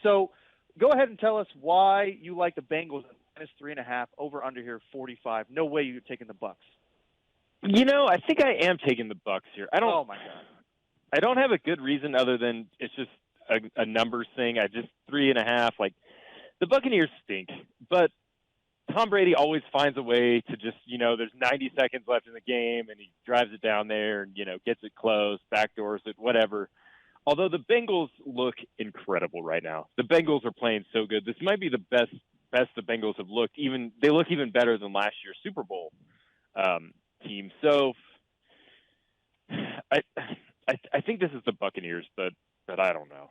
So go ahead and tell us why you like the Bengals at -3.5 over under here 45. No way you're taking the Bucs. I think I am taking the Bucs here. Oh my God. I don't have a good reason other than it's just a numbers thing. I just 3.5. Like the Buccaneers stink, but Tom Brady always finds a way to just, there's 90 seconds left in the game and he drives it down there and, gets it close, backdoors it, whatever. Although the Bengals look incredible right now. The Bengals are playing so good. This might be the best the Bengals have looked. They look even better than last year's Super Bowl team. So I think this is the Buccaneers, but I don't know.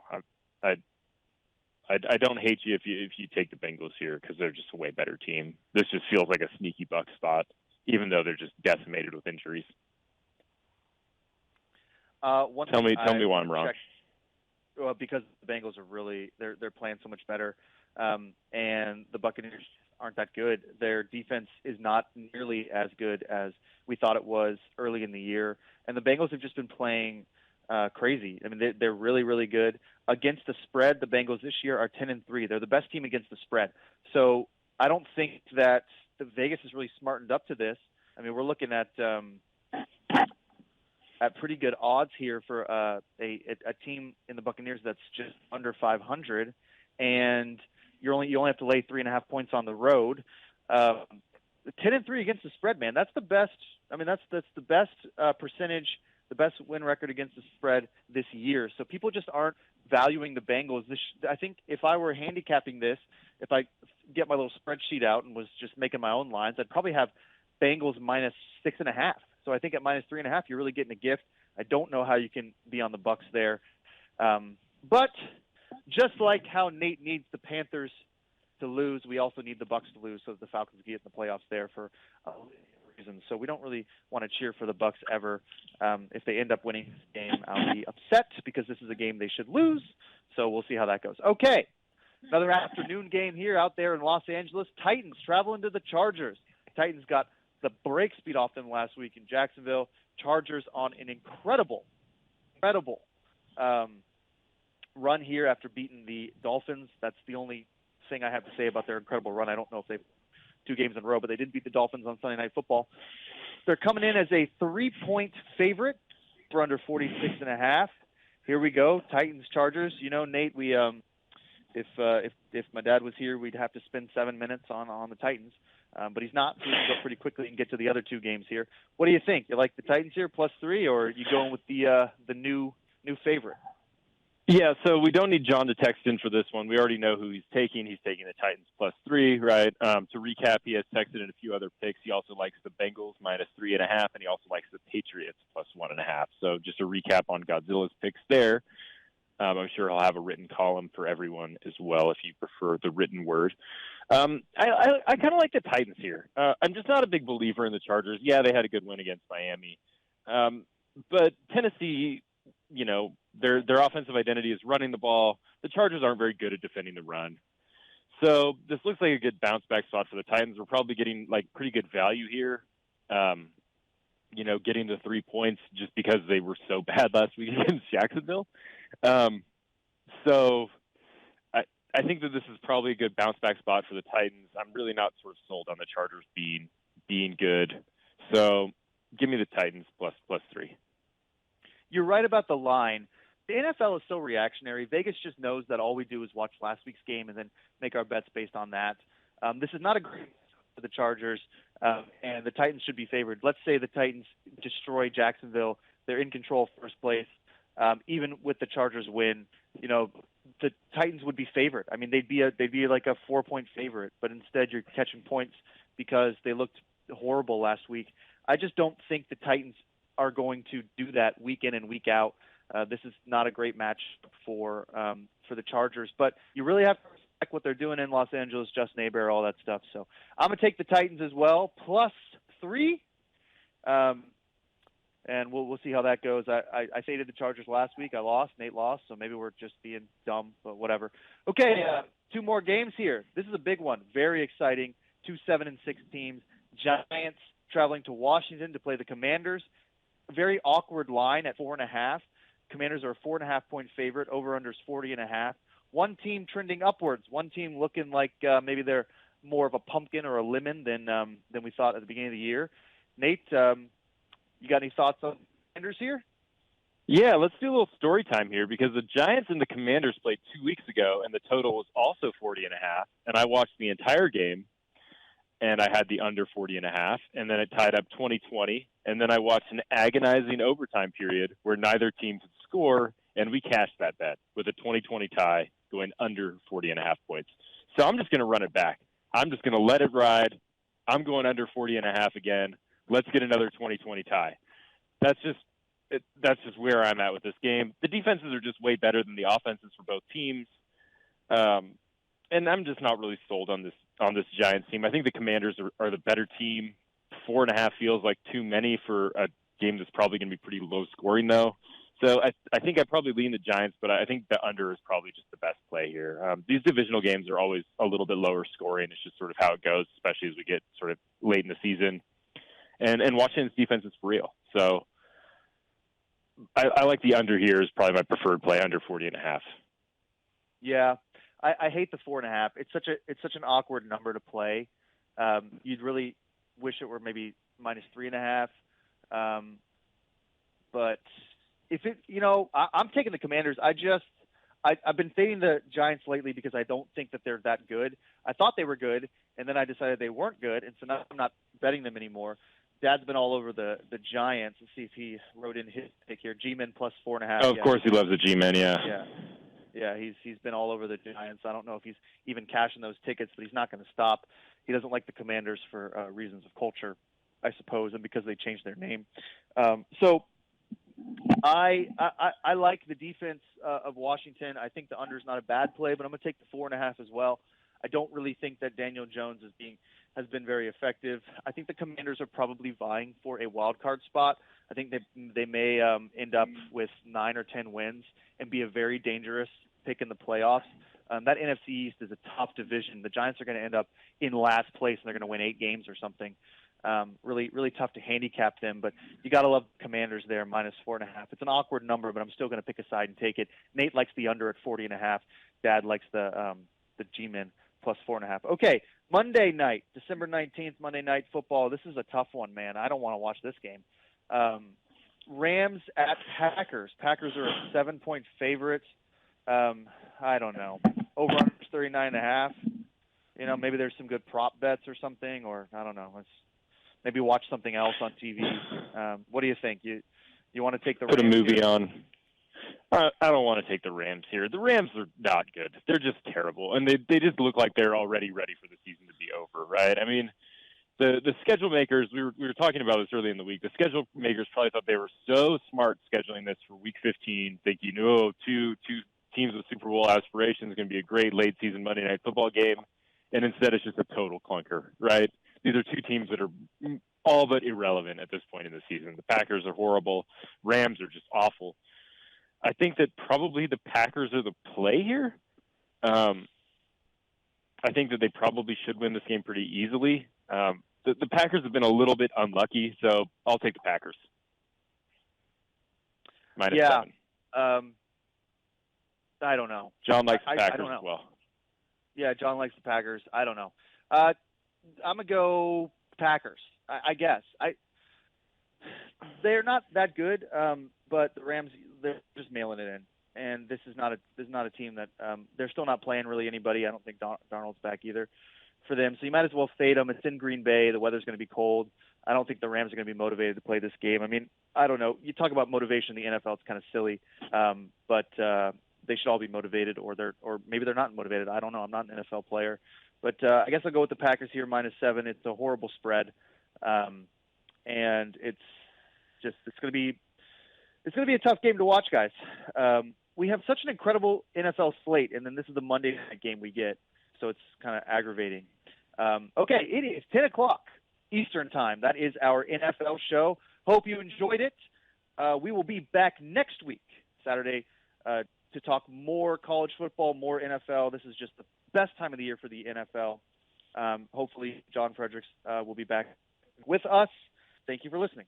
I don't hate you if you take the Bengals here because they're just a way better team. This just feels like a sneaky Bucs spot, even though they're just decimated with injuries. Tell me why I'm wrong. Well, because the Bengals are really they're playing so much better, and the Buccaneers aren't that good. Their defense is not nearly as good as we thought it was early in the year, and the Bengals have just been playing crazy. I mean, they're really, really good against the spread. The Bengals this year are 10-3. They're the best team against the spread. So I don't think that the Vegas is really smartened up to this. I mean, we're looking at pretty good odds here for a team in the Buccaneers that's just under 500, and you only have to lay 3.5 points on the road. 10-3 against the spread, man. That's the best. I mean, that's the best percentage, the best win record against the spread this year. So people just aren't valuing the Bengals. I think if I were handicapping this, if I get my little spreadsheet out and was just making my own lines, I'd probably have Bengals -6.5. So I think at -3.5, you're really getting a gift. I don't know how you can be on the Bucs there. But just like how Nate needs the Panthers to lose, we also need the Bucs to lose so that the Falcons get in the playoffs there for reasons. So we don't really want to cheer for the Bucs ever. If they end up winning this game, I'll be upset because this is a game they should lose. So we'll see how that goes. Okay, another afternoon game here out there in Los Angeles. Titans traveling to the Chargers. Titans got the break speed off them last week in Jacksonville. Chargers on an incredible run here after beating the Dolphins. That's the only thing I have to say about their incredible run. I don't know if they've 2 games in a row, but they did beat the Dolphins on Sunday Night Football. They're coming in as a 3-point favorite for under 46.5. Here we go, Titans Chargers. Nate, we if my dad was here, we'd have to spend 7 minutes on the Titans. But he's not, so we can go pretty quickly and get to the other 2 games here. What do you think? You like the Titans here +3, or are you going with the new favorite? Yeah, so we don't need John to text in for this one. We already know who he's taking. He's taking the Titans +3, right? To recap, he has texted in a few other picks. He also likes the Bengals -3.5, and he also likes the Patriots +1.5. So just a recap on Godzilla's picks there. I'm sure he'll have a written column for everyone as well if you prefer the written word. I kind of like the Titans here. I'm just not a big believer in the Chargers. Yeah, they had a good win against Miami. But Tennessee, their offensive identity is running the ball. The Chargers aren't very good at defending the run. So this looks like a good bounce back spot for the Titans. We're probably getting pretty good value here. Getting the 3 points just because they were so bad last week against Jacksonville. So I think that this is probably a good bounce back spot for the Titans. I'm really not sort of sold on the Chargers being good. So give me the Titans +3. You're right about the line. The NFL is so reactionary. Vegas just knows that all we do is watch last week's game and then make our bets based on that. This is not a great for the Chargers, and the Titans should be favored. Let's say the Titans destroy Jacksonville. They're in control of first place. Even with the Chargers win, the Titans would be favored. I mean, they'd be like a 4-point favorite, but instead you're catching points because they looked horrible last week. I just don't think the Titans are going to do that week in and week out. This is not a great match for the Chargers, but you really have to respect what they're doing in Los Angeles, Justin Hebert, all that stuff. So I'm going to take the Titans as well, +3. And we'll see how that goes. I faded the Chargers last week. I lost. Nate lost, so maybe we're just being dumb, but whatever. Okay, 2 more games here. This is a big one. Very exciting. 2 7-6 teams. Giants traveling to Washington to play the Commanders. Very awkward line at 4.5. Commanders are a 4.5-point favorite. Over/under is 40.5. One team trending upwards. One team looking like maybe they're more of a pumpkin or a lemon than we thought at the beginning of the year. Nate, you got any thoughts on Commanders here? Yeah, let's do a little story time here because the Giants and the Commanders played 2 weeks ago, and the total was also 40.5. And I watched the entire game, and I had the under 40.5, and then it tied up 20-20. And then I watched an agonizing overtime period where neither team could score, and we cashed that bet with a 20-20 tie going under 40.5 points. So I'm just going to run it back. I'm just going to let it ride. I'm going under 40.5 again. Let's get another 20-20 tie. That's just where I'm at with this game. The defenses are just way better than the offenses for both teams. And I'm just not really sold on this Giants team. I think the Commanders are the better team. 4.5 feels like too many for a game that's probably going to be pretty low scoring, though. So I think I probably lean the Giants, but I think the under is probably just the best play here. These divisional games are always a little bit lower scoring. It's just sort of how it goes, especially as we get sort of late in the season. And Washington's defense is for real. So I like the under here is probably my preferred play, under 40.5. Yeah, I hate the 4.5. It's such an awkward number to play. You'd really wish it were maybe -3.5. But if it, I'm taking the Commanders. I've been fading the Giants lately because I don't think that they're that good. I thought they were good, and then I decided they weren't good, and so now I'm not betting them anymore. Dad's been all over the Giants. Let's see if he wrote in his pick here. G-Men plus 4.5. Oh, of course he loves the G-Men, yeah. Yeah, he's been all over the Giants. I don't know if he's even cashing those tickets, but he's not going to stop. He doesn't like the Commanders for reasons of culture, I suppose, and because they changed their name. So I like the defense of Washington. I think the under is not a bad play, but I'm going to take the 4.5 as well. I don't really think that Daniel Jones has been very effective. I think the Commanders are probably vying for a wild card spot. I think they may end up with 9 or 10 wins and be a very dangerous pick in the playoffs. That NFC East is a tough division. The Giants are going to end up in last place, and they're going to win 8 games or something. Really, really tough to handicap them, but you got to love the Commanders there, -4.5. It's an awkward number, but I'm still going to pick a side and take it. Nate likes the under at 40.5. Dad likes the G-Men plus 4.5. Okay, Monday night, December 19th, Monday Night Football. This is a tough one, man. I don't want to watch this game. Rams at Packers. Packers are a 7-point favorites. I don't know. Over under 39.5. Maybe there's some good prop bets or something, or I don't know. Let's maybe watch something else on TV. What do you think? You want to take the Put Rams a movie here? on. I don't want to take the Rams here. The Rams are not good. They're just terrible, and they just look like they're already ready for the season to be over, right? I mean, the schedule makers, we were talking about this early in the week. The schedule makers probably thought they were so smart scheduling this for Week 15, thinking, two teams with Super Bowl aspirations is going to be a great late season Monday Night Football game, and instead it's just a total clunker, right? These are two teams that are all but irrelevant at this point in the season. The Packers are horrible. Rams are just awful. I think that probably the Packers are the play here. I think that they probably should win this game pretty easily. The Packers have been a little bit unlucky, so I'll take the Packers. -7. I don't know. John likes the I Packers don't know. as well. Yeah, John likes the Packers. I don't know. I'm going to go Packers, I guess. They're not that good, but the Rams, they're just mailing it in. And this is not a team that they're still not playing really anybody. I don't think Darnold's back either for them. So you might as well fade them. It's in Green Bay. The weather's going to be cold. I don't think the Rams are going to be motivated to play this game. I mean, I don't know. You talk about motivation in the NFL, it's kind of silly. But they should all be motivated, or maybe they're not motivated. I don't know. I'm not an NFL player. But I guess I'll go with the Packers here, -7. It's a horrible spread. And it's going to be a tough game to watch, guys. We have such an incredible NFL slate, and then this is the Monday night game we get, so it's kind of aggravating. Okay, it is 10 o'clock Eastern time. That is our NFL show. Hope you enjoyed it. We will be back next week, Saturday, to talk more college football, more NFL. This is just the best time of the year for the NFL. Hopefully, John Fredericks will be back with us. Thank you for listening.